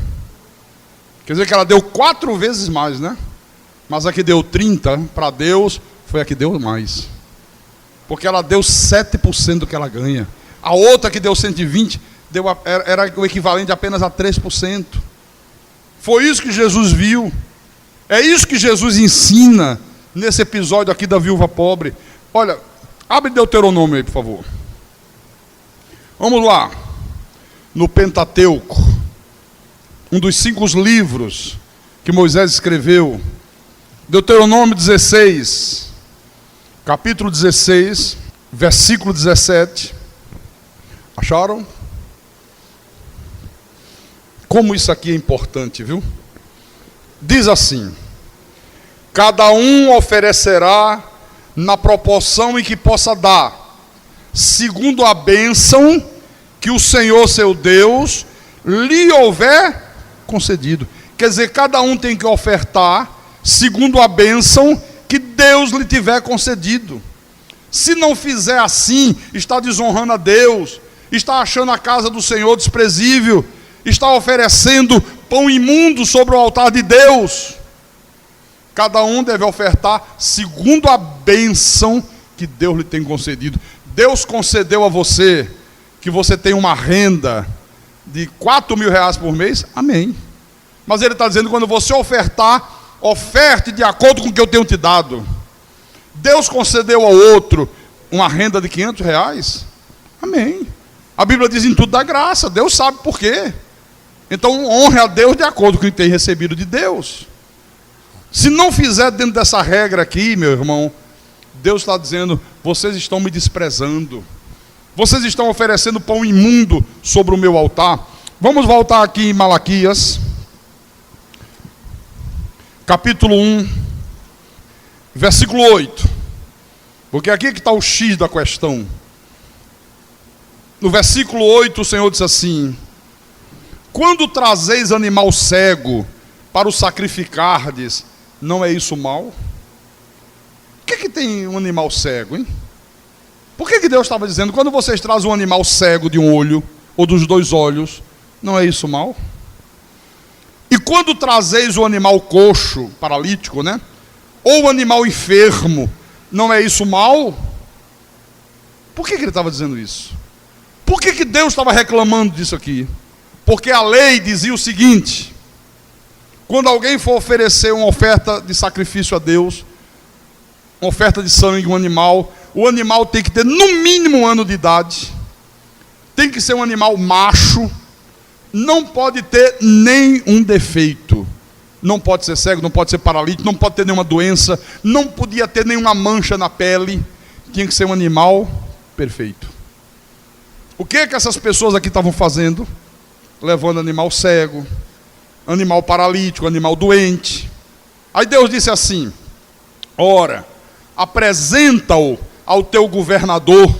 Quer dizer que ela deu 4 vezes mais, né? Mas a que deu 30, para Deus, foi a que deu mais. Porque ela deu 7% do que ela ganha. A outra que deu 120, era o equivalente apenas a 3%. Foi isso que Jesus viu. É isso que Jesus ensina nesse episódio aqui da viúva pobre. Olha, abre Deuteronômio aí, por favor. Vamos lá. No Pentateuco, um dos 5 livros que Moisés escreveu. Deuteronômio 16, capítulo 16, versículo 17. Acharam? Como isso aqui é importante, viu? Diz assim: cada um oferecerá na proporção em que possa dar, segundo a bênção que o Senhor seu Deus lhe houver concedido. Quer dizer, cada um tem que ofertar segundo a bênção que Deus lhe tiver concedido. Se não fizer assim, está desonrando a Deus, está achando a casa do Senhor desprezível, está oferecendo pão imundo sobre o altar de Deus. Cada um deve ofertar segundo a bênção que Deus lhe tem concedido. Deus concedeu a você que você tem uma renda de 4 mil reais por mês, amém. Mas Ele está dizendo, quando você ofertar, oferte de acordo com o que eu tenho te dado. Deus concedeu ao outro uma renda de 500 reais, amém. A Bíblia diz em tudo dá graça, Deus sabe por quê. Então honre a Deus de acordo com o que tem recebido de Deus. Se não fizer dentro dessa regra aqui, meu irmão, Deus está dizendo, vocês estão me desprezando. Vocês estão oferecendo pão imundo sobre o meu altar. Vamos voltar aqui em Malaquias, capítulo 1, versículo 8. Porque aqui é que está o X da questão. No versículo 8 o Senhor diz assim: quando trazeis animal cego para o sacrificardes, não é isso mal? O que tem um animal cego, hein? Por que Deus estava dizendo, quando vocês trazem um animal cego de um olho, ou dos 2 olhos, não é isso mal? E quando trazeis o animal coxo, paralítico, né? Ou o animal enfermo, não é isso mal? Por que Ele estava dizendo isso? Por que Deus estava reclamando disso aqui? Porque a lei dizia o seguinte: quando alguém for oferecer uma oferta de sacrifício a Deus, uma oferta de sangue, um animal, o animal tem que ter no mínimo 1 ano de idade, tem que ser um animal macho, não pode ter nenhum defeito, não pode ser cego, não pode ser paralítico, não pode ter nenhuma doença, não podia ter nenhuma mancha na pele, tinha que ser um animal perfeito. O que essas pessoas aqui estavam fazendo? Levando animal cego, animal paralítico, animal doente. Aí Deus disse assim: ora, apresenta-o ao teu governador,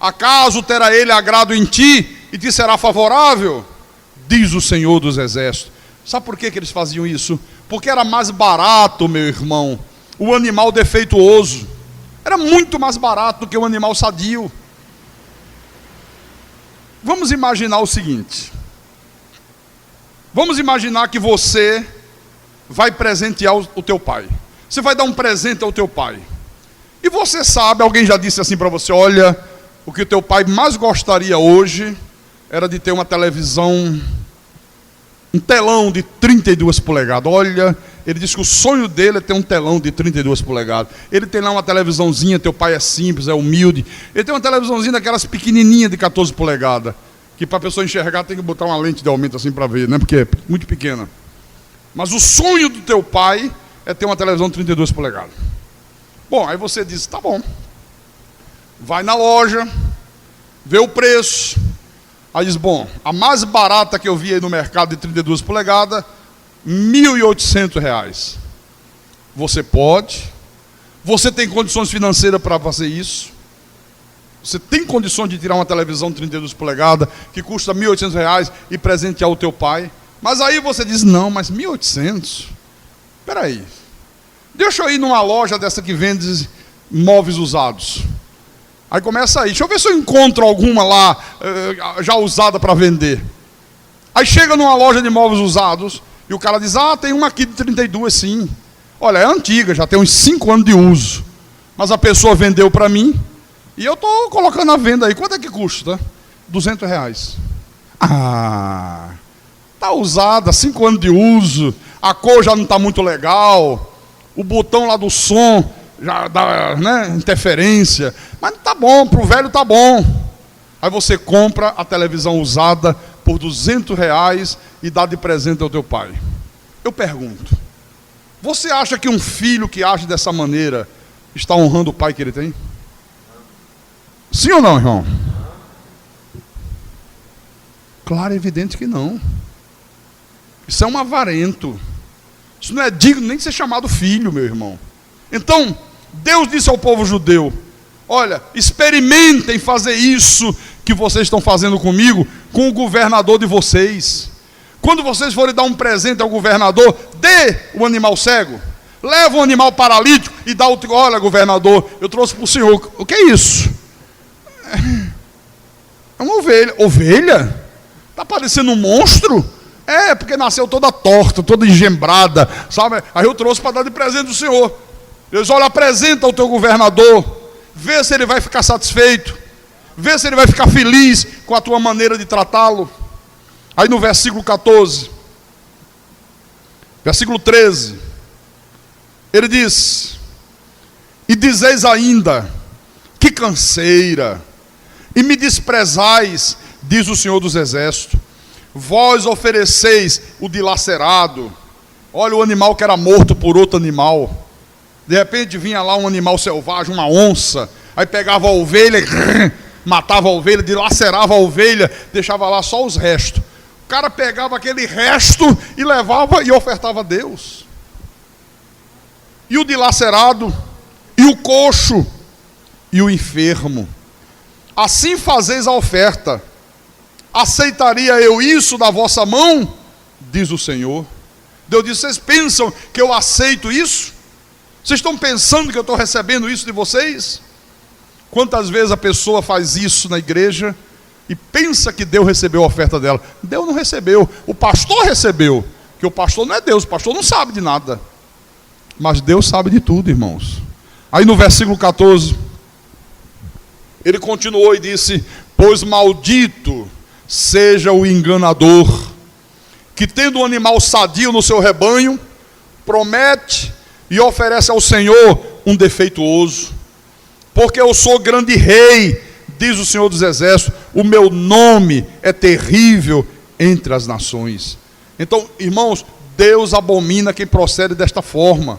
acaso terá ele agrado em ti e te será favorável? Diz o Senhor dos Exércitos. Sabe por que eles faziam isso? Porque era mais barato, meu irmão, o animal defeituoso. Era muito mais barato do que o animal sadio. Vamos imaginar o seguinte: vamos imaginar que você vai presentear o teu pai. Você vai dar um presente ao teu pai. E você sabe, alguém já disse assim para você: olha, o que o teu pai mais gostaria hoje era de ter uma televisão, um telão de 32 polegadas. Olha, ele disse que o sonho dele é ter um telão de 32 polegadas. Ele tem lá uma televisãozinha, teu pai é simples, é humilde. Ele tem uma televisãozinha daquelas pequenininhas de 14 polegadas, que para a pessoa enxergar tem que botar uma lente de aumento assim para ver, né? Porque é muito pequena. Mas o sonho do teu pai é ter uma televisão de 32 polegadas. Bom, aí você diz, tá bom. Vai na loja, vê o preço. Aí diz, bom, a mais barata que eu vi aí no mercado de 32 polegadas, R$ 1.800. Você pode. Você tem condições financeiras para fazer isso. Você tem condições de tirar uma televisão de 32 polegadas que custa R$ 1.800 e presentear o teu pai. Mas aí você diz, não, mas 1.800? Espera aí. Deixa eu ir numa loja dessa que vende móveis usados. Aí começa aí, deixa eu ver se eu encontro alguma lá, já usada para vender. Aí chega numa loja de móveis usados, e o cara diz, tem uma aqui de 32 sim. Olha, é antiga, já tem uns 5 anos de uso. Mas a pessoa vendeu para mim, e eu estou colocando à venda aí. Quanto é que custa? R$ 200. Está usada, 5 anos de uso, a cor já não está muito legal, o botão lá do som já dá, né, interferência, mas não está bom, para o velho está bom. Aí você compra a televisão usada por R$200 e dá de presente ao teu pai. Eu pergunto, você acha que um filho que age dessa maneira está honrando o pai que ele tem? Sim ou não, irmão? Claro, é evidente que não. Isso é um avarento. Isso não é digno nem de ser chamado filho, meu irmão. Então, Deus disse ao povo judeu: olha, experimentem fazer isso que vocês estão fazendo comigo, com o governador de vocês. Quando vocês forem dar um presente ao governador, dê o animal cego, leva o animal paralítico e dá o... Olha, governador, eu trouxe para o senhor. O que é isso? É uma ovelha. Ovelha? Está parecendo um monstro? É, porque nasceu toda torta, toda engembrada, sabe? Aí eu trouxe para dar de presente ao senhor. Deus, olha, apresenta ao teu governador, vê se ele vai ficar satisfeito, vê se ele vai ficar feliz com a tua maneira de tratá-lo. Aí no versículo 14, versículo 13, ele diz: e dizeis ainda, que canseira, e me desprezais, diz o Senhor dos Exércitos, vós ofereceis o dilacerado. Olha o animal que era morto por outro animal. De repente vinha lá um animal selvagem, uma onça, aí pegava a ovelha, matava a ovelha, dilacerava a ovelha, deixava lá só os restos. O cara pegava aquele resto e levava e ofertava a Deus. E o dilacerado, e o coxo, e o enfermo. Assim fazeis a oferta. Aceitaria eu isso da vossa mão? Diz o Senhor. Deus disse: vocês pensam que eu aceito isso? Vocês estão pensando que eu estou recebendo isso de vocês? Quantas vezes a pessoa faz isso na igreja e pensa que Deus recebeu a oferta dela? Deus não recebeu, o pastor recebeu. Porque o pastor não é Deus, o pastor não sabe de nada. Mas Deus sabe de tudo, irmãos. Aí no versículo 14, ele continuou e disse: pois maldito seja o enganador, que tendo um animal sadio no seu rebanho, promete e oferece ao Senhor um defeituoso. Porque eu sou grande rei, diz o Senhor dos Exércitos, o meu nome é terrível entre as nações. Então, irmãos, Deus abomina quem procede desta forma.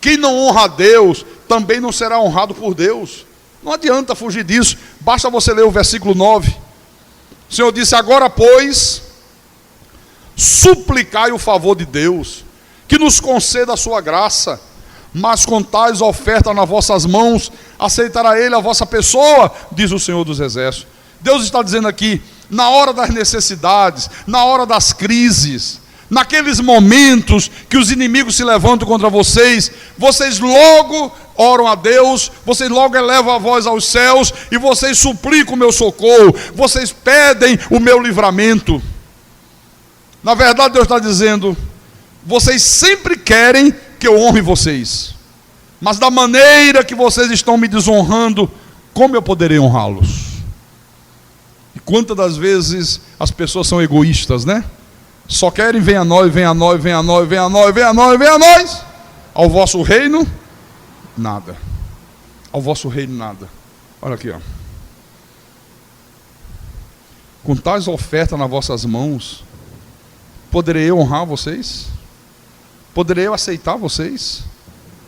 Quem não honra a Deus, também não será honrado por Deus. Não adianta fugir disso, basta você ler o versículo 9. O Senhor disse: agora, pois, suplicai o favor de Deus, que nos conceda a sua graça, mas com tais ofertas nas vossas mãos, aceitará Ele a vossa pessoa, diz o Senhor dos Exércitos. Deus está dizendo aqui, na hora das necessidades, na hora das crises, naqueles momentos que os inimigos se levantam contra vocês, vocês logo oram a Deus, vocês logo elevam a voz aos céus, e vocês suplicam o meu socorro, vocês pedem o meu livramento. Na verdade, Deus está dizendo: vocês sempre querem que eu honre vocês, mas da maneira que vocês estão me desonrando, como eu poderei honrá-los? E quantas das vezes as pessoas são egoístas, né? Só querem: vem a nós, vem a nós, vem a nós, vem a nós, vem a nós, vem a nós. Ao vosso reino, nada. Ao vosso reino, nada. Olha aqui, ó. Com tais ofertas nas vossas mãos, poderei eu honrar vocês? Poderei eu aceitar vocês?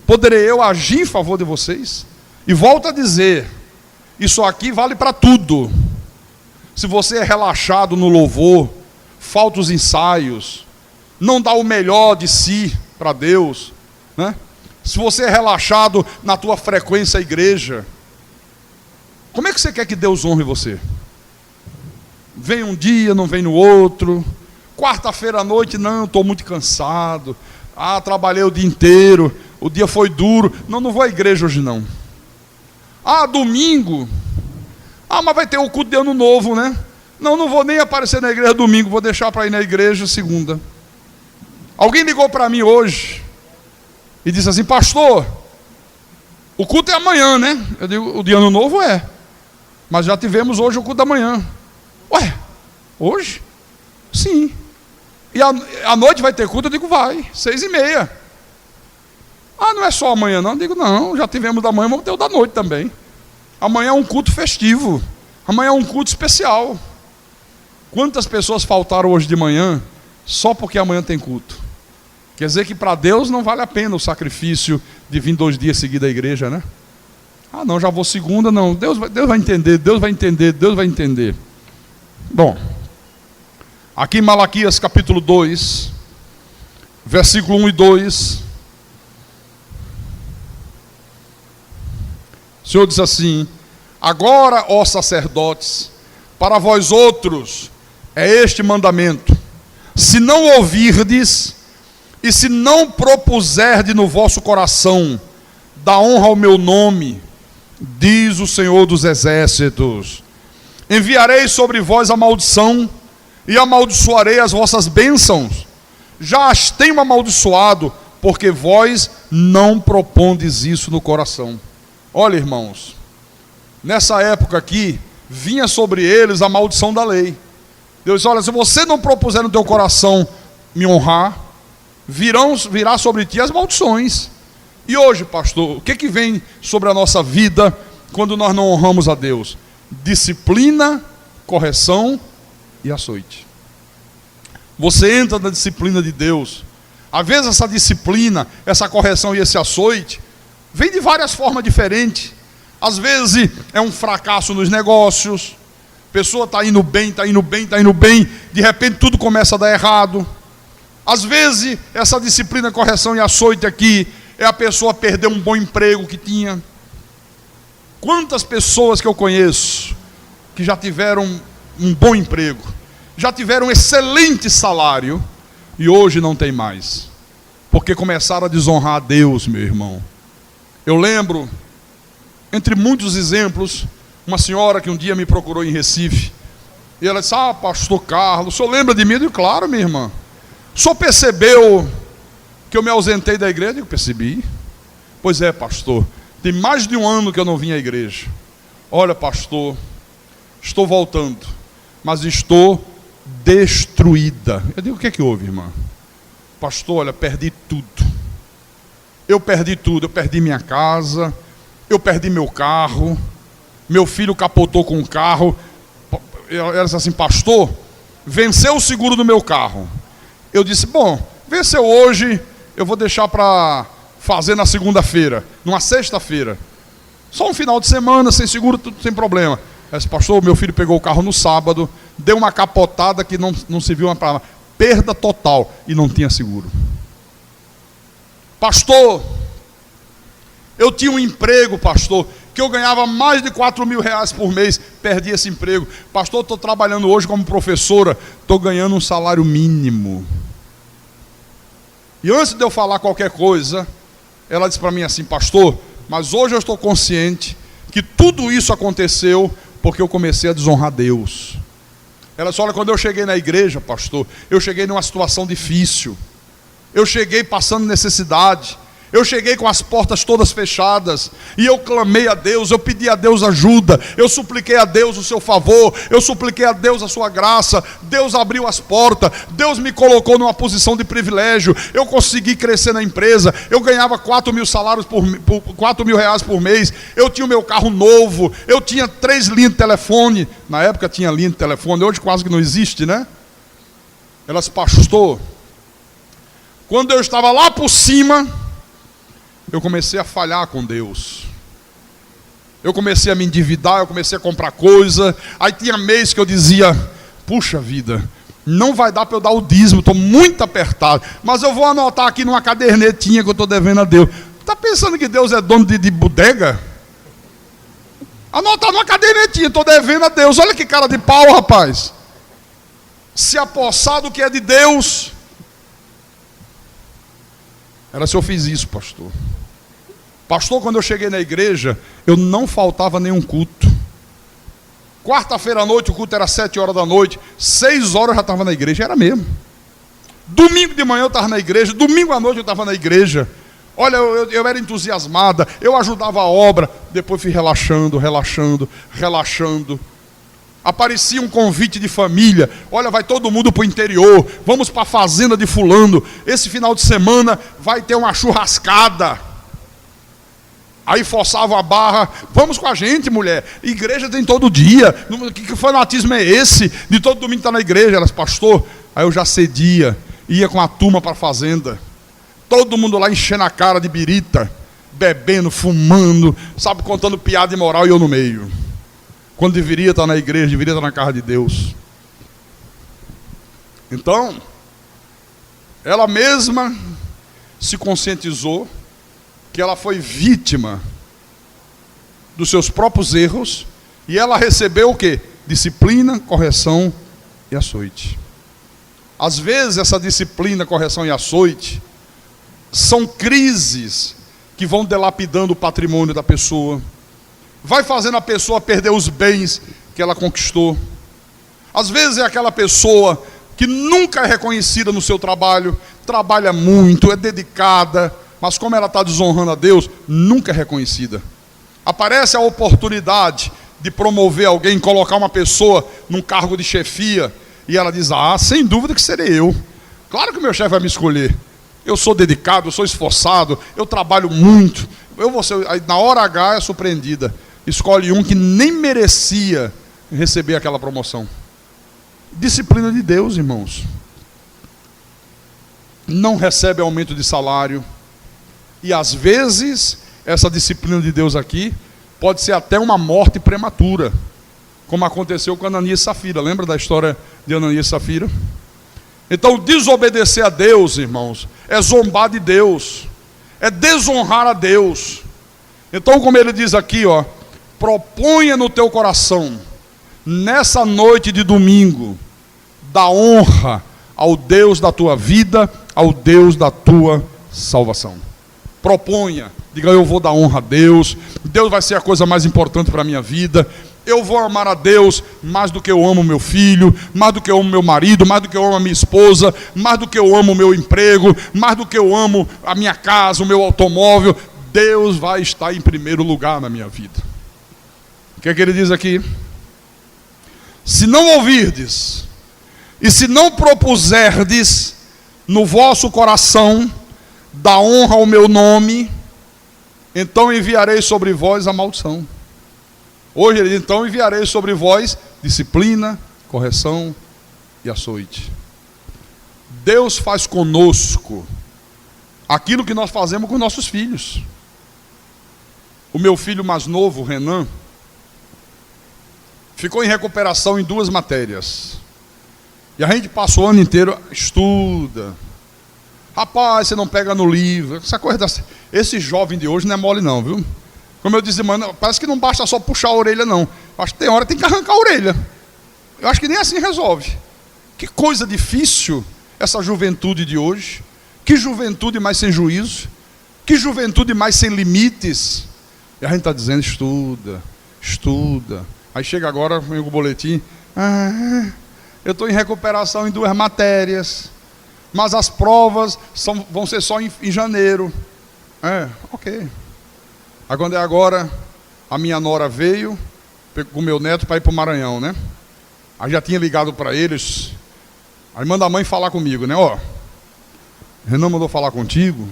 Poderei eu agir em favor de vocês? E volto a dizer, isso aqui vale para tudo. Se você é relaxado no louvor, falta os ensaios, não dá o melhor de si para Deus, né? Se você é relaxado na tua frequência à igreja, como é que você quer que Deus honre você? Vem um dia, não vem no outro. Quarta-feira à noite, não, estou muito cansado. Trabalhei o dia inteiro, o dia foi duro. Não vou à igreja hoje não. Domingo. Mas vai ter o culto de ano novo, né? Não vou nem aparecer na igreja domingo, vou deixar para ir na igreja segunda. Alguém ligou para mim hoje e disse assim: pastor, o culto é amanhã, né? Eu digo: o de ano novo é, mas já tivemos hoje o culto da manhã. Ué, Hoje? Sim. E à noite vai ter culto? Eu digo, vai, 6h30. Ah, não é só amanhã não? Eu digo, não, já tivemos da manhã, vamos ter o da noite também. Amanhã é um culto festivo. Amanhã é um culto especial. Quantas pessoas faltaram hoje de manhã só porque amanhã tem culto? Quer dizer que para Deus não vale a pena o sacrifício de vir 2 dias seguidos à igreja, né? Ah, não, já vou segunda, não. Deus vai entender, Deus vai entender, Deus vai entender. Bom, aqui em Malaquias capítulo 2, versículo 1 e 2, o Senhor diz assim: agora, ó sacerdotes, para vós outros é este mandamento: se não ouvirdes e se não propuserdes no vosso coração dar honra ao meu nome, diz o Senhor dos exércitos, enviarei sobre vós a maldição e amaldiçoarei as vossas bênçãos. Já as tenho amaldiçoado, porque vós não propondes isso no coração. Olha, irmãos, nessa época aqui, vinha sobre eles a maldição da lei. Deus diz: olha, se você não propuser no teu coração me honrar, virá sobre ti as maldições. E hoje, pastor, o que vem sobre a nossa vida quando nós não honramos a Deus? Disciplina, correção e açoite. Você entra na disciplina de Deus. Às vezes essa disciplina, essa correção e esse açoite vem de várias formas diferentes. Às vezes é um fracasso nos negócios. A pessoa está indo bem, de repente tudo começa a dar errado. Às vezes essa disciplina, correção e açoite aqui é a pessoa perder um bom emprego que tinha. Quantas pessoas que eu conheço que já tiveram um bom emprego, já tiveram um excelente salário e hoje não tem mais, porque começaram a desonrar a Deus, meu irmão. Eu lembro, entre muitos exemplos, uma senhora que um dia me procurou em Recife, e ela disse: ah, pastor Carlos, o senhor lembra de mim? Eu digo: claro, minha irmã. O senhor percebeu que eu me ausentei da igreja? Eu digo: percebi. Pois é, pastor, tem mais de 1 ano que eu não vim à igreja. Olha, pastor, estou voltando, mas estou destruída. Eu digo: o que é que houve, irmã? Pastor, olha, perdi tudo. Eu perdi tudo, eu perdi minha casa, eu perdi meu carro, meu filho capotou com o carro. Ela disse assim: pastor, venceu o seguro do meu carro. Eu disse: bom, venceu hoje, eu vou deixar para fazer na segunda-feira, numa sexta-feira. Só um final de semana, sem seguro, tudo sem problema. Ela disse: pastor, meu filho pegou o carro no sábado, deu uma capotada que não se viu uma palavra, perda total, e não tinha seguro. Pastor, eu tinha um emprego, pastor, que eu ganhava mais de 4.000 reais por mês, perdi esse emprego. Pastor, estou trabalhando hoje como professora, estou ganhando um salário mínimo. E antes de eu falar qualquer coisa, ela disse para mim assim: pastor, mas hoje eu estou consciente que tudo isso aconteceu porque eu comecei a desonrar Deus. Ela disse: olha, quando eu cheguei na igreja, pastor, eu cheguei numa situação difícil. Eu cheguei passando necessidade. Eu cheguei com as portas todas fechadas. E eu clamei a Deus, eu pedi a Deus ajuda. Eu supliquei a Deus o seu favor. Eu supliquei a Deus a sua graça. Deus abriu as portas. Deus me colocou numa posição de privilégio. Eu consegui crescer na empresa. Eu ganhava 4.000 reais por mês. Eu tinha o meu carro novo. Eu tinha 3 linhas de telefone. Na época tinha linha de telefone. Hoje quase que não existe, né? Ela disse: pastor, quando eu estava lá por cima, eu comecei a falhar com Deus. Eu comecei a me endividar, eu comecei a comprar coisa. Aí tinha mês que eu dizia: puxa vida, não vai dar para eu dar o dízimo, estou muito apertado, mas eu vou anotar aqui numa cadernetinha que eu estou devendo a Deus. Está pensando que Deus é dono de bodega? Anotar numa cadernetinha, estou devendo a Deus. Olha que cara de pau, rapaz. Se apossar do que é de Deus. Ela disse: eu fiz isso, pastor. Pastor, quando eu cheguei na igreja, eu não faltava nenhum culto. Quarta-feira à noite, o culto era 7 horas da noite, 6 horas eu já estava na igreja, era mesmo. Domingo de manhã eu estava na igreja, domingo à noite eu estava na igreja. Olha, eu era entusiasmada, eu ajudava a obra. Depois fui relaxando. Aparecia um convite de família. Olha, vai todo mundo para o interior. Vamos para a fazenda de fulano. Esse final de semana vai ter uma churrascada. Aí forçava a barra. Vamos com a gente, mulher. Igreja tem todo dia. Que fanatismo é esse? De todo domingo estar na igreja. Elas, pastor. Aí eu já cedia. Ia com a turma para a fazenda. Todo mundo lá enchendo a cara de birita. Bebendo, fumando. Sabe, contando piada imoral e eu no meio. Quando deveria estar na igreja, deveria estar na casa de Deus. Então, ela mesma se conscientizou que ela foi vítima dos seus próprios erros e ela recebeu o quê? Disciplina, correção e açoite. Às vezes essa disciplina, correção e açoite são crises que vão dilapidando o patrimônio da pessoa. Vai fazendo a pessoa perder os bens que ela conquistou. Às vezes é aquela pessoa que nunca é reconhecida no seu trabalho, trabalha muito, é dedicada, mas como ela está desonrando a Deus, nunca é reconhecida. Aparece a oportunidade de promover alguém, colocar uma pessoa num cargo de chefia, e ela diz, sem dúvida que serei eu. Claro que o meu chefe vai me escolher. Eu sou dedicado, eu sou esforçado, eu trabalho muito. Eu vou ser, aí, na hora H é surpreendida. Escolhe um que nem merecia receber aquela promoção. Disciplina de Deus, irmãos. Não recebe aumento de salário. E às vezes, essa disciplina de Deus aqui pode ser até uma morte prematura, como aconteceu com Ananias e Safira. Lembra da história de Ananias e Safira? Então, desobedecer a Deus, irmãos, é zombar de Deus, é desonrar a Deus. Então, como ele diz aqui, proponha no teu coração, nessa noite de domingo, da honra ao Deus da tua vida, ao Deus da tua salvação. Proponha, diga, eu vou dar honra a Deus, Deus vai ser a coisa mais importante para a minha vida, eu vou amar a Deus mais do que eu amo meu filho, mais do que eu amo meu marido, mais do que eu amo a minha esposa, mais do que eu amo o meu emprego, mais do que eu amo a minha casa, o meu automóvel. Deus vai estar em primeiro lugar na minha vida. O que é que ele diz aqui? Se não ouvirdes, e se não propuserdes no vosso coração da honra ao meu nome, então enviarei sobre vós a maldição. Hoje ele diz, então enviarei sobre vós disciplina, correção e açoite. Deus faz conosco aquilo que nós fazemos com nossos filhos. O meu filho mais novo, o Renan, ficou em recuperação em 2 matérias. E a gente passou o ano inteiro, estuda. Rapaz, você não pega no livro. Essa coisa esse jovem de hoje não é mole não, viu? Como eu disse, mano, parece que não basta só puxar a orelha não. Acho que tem hora que tem que arrancar a orelha. Eu acho que nem assim resolve. Que coisa difícil essa juventude de hoje. Que juventude mais sem juízo. Que juventude mais sem limites. E a gente está dizendo, estuda, estuda. Aí chega agora, vem o boletim. Eu estou em recuperação em 2 matérias. Mas as provas vão ser só em janeiro. Ok. Agora, a minha nora veio com o meu neto para ir para o Maranhão, né? Aí já tinha ligado para eles. Aí manda a mãe falar comigo, né? Renan mandou falar contigo.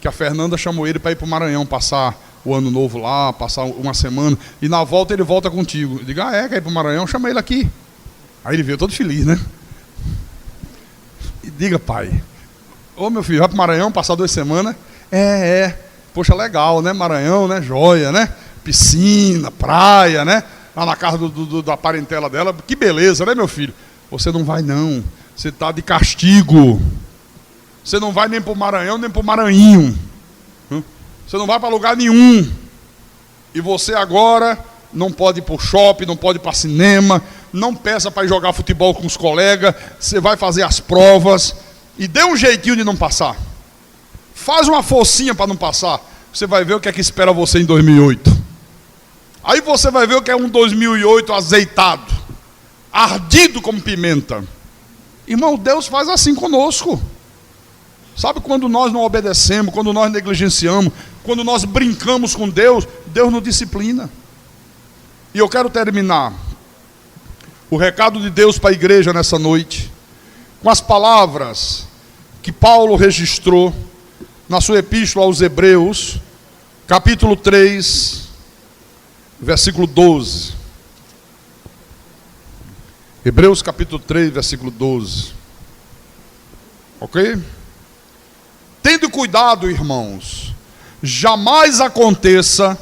Que a Fernanda chamou ele para ir para o Maranhão, passar o ano novo lá, passar uma semana. E na volta ele volta contigo. Eu digo, quer ir para o Maranhão? Chama ele aqui. Aí ele veio todo feliz, né? E diga, pai, meu filho, vai para o Maranhão, passar 2 semanas? Poxa, legal, né? Maranhão, né? Joia, né? Piscina, praia, né? Lá na casa da parentela dela. Que beleza, né, meu filho? Você não vai, não. Você está de castigo. Você não vai nem para o Maranhão, nem para o Maranhinho. Você não vai para lugar nenhum. E você agora não pode ir para o shopping, não pode ir para cinema. Não peça para ir jogar futebol com os colegas. Você vai fazer as provas. E dê um jeitinho de não passar. Faz uma forcinha para não passar. Você vai ver o que é que espera você em 2008. Aí você vai ver o que é um 2008 azeitado, ardido como pimenta. Irmão, Deus faz assim conosco. Sabe quando nós não obedecemos, quando nós negligenciamos, quando nós brincamos com Deus, Deus nos disciplina. E eu quero terminar o recado de Deus para a igreja nessa noite com as palavras que Paulo registrou na sua epístola aos Hebreus, capítulo 3, versículo 12. Hebreus capítulo 3, versículo 12. Ok? Tendo cuidado, irmãos, jamais aconteça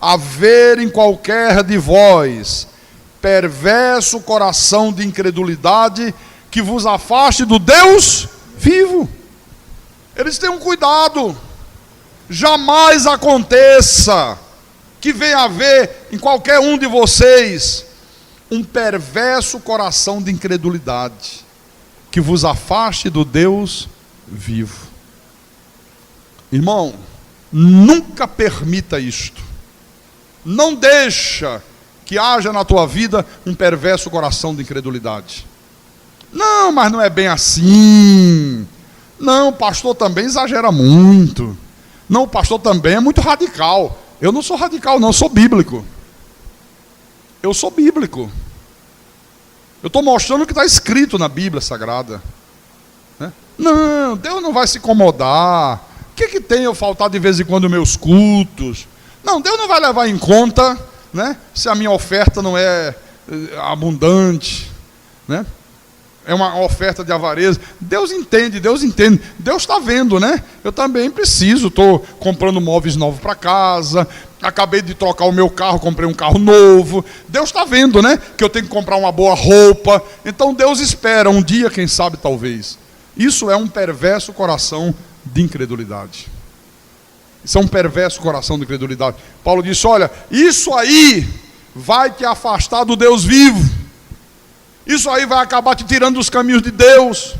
haver em qualquer de vós perverso coração de incredulidade que vos afaste do Deus vivo. Eles tenham cuidado. Jamais aconteça que venha haver em qualquer um de vocês um perverso coração de incredulidade que vos afaste do Deus vivo. Irmão, nunca permita isto. Não deixa que haja na tua vida um perverso coração de incredulidade. Não, mas não é bem assim. Não, o pastor também exagera muito. Não, o pastor também é muito radical. Eu não sou radical, não, eu sou bíblico. Eu sou bíblico. Eu estou mostrando o que está escrito na Bíblia Sagrada. Né? Não, Deus não vai se incomodar. O que tem eu faltar de vez em quando meus cultos? Não, Deus não vai levar em conta, né, se a minha oferta não é abundante, né? É uma oferta de avareza. Deus entende. Deus está vendo, né? Eu também preciso, estou comprando móveis novos para casa, acabei de trocar o meu carro, comprei um carro novo. Deus está vendo, né? Que eu tenho que comprar uma boa roupa. Então Deus espera um dia, quem sabe, talvez. Isso é um perverso coração de incredulidade. Isso é um perverso coração de incredulidade. Paulo disse, olha, isso aí vai te afastar do Deus vivo. Isso aí vai acabar te tirando dos caminhos de Deus.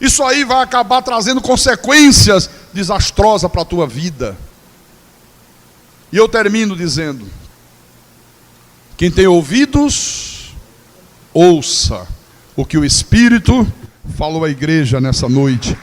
Isso aí vai acabar trazendo consequências desastrosas para a tua vida. E eu termino dizendo, quem tem ouvidos, ouça o que o Espírito falou à igreja nessa noite.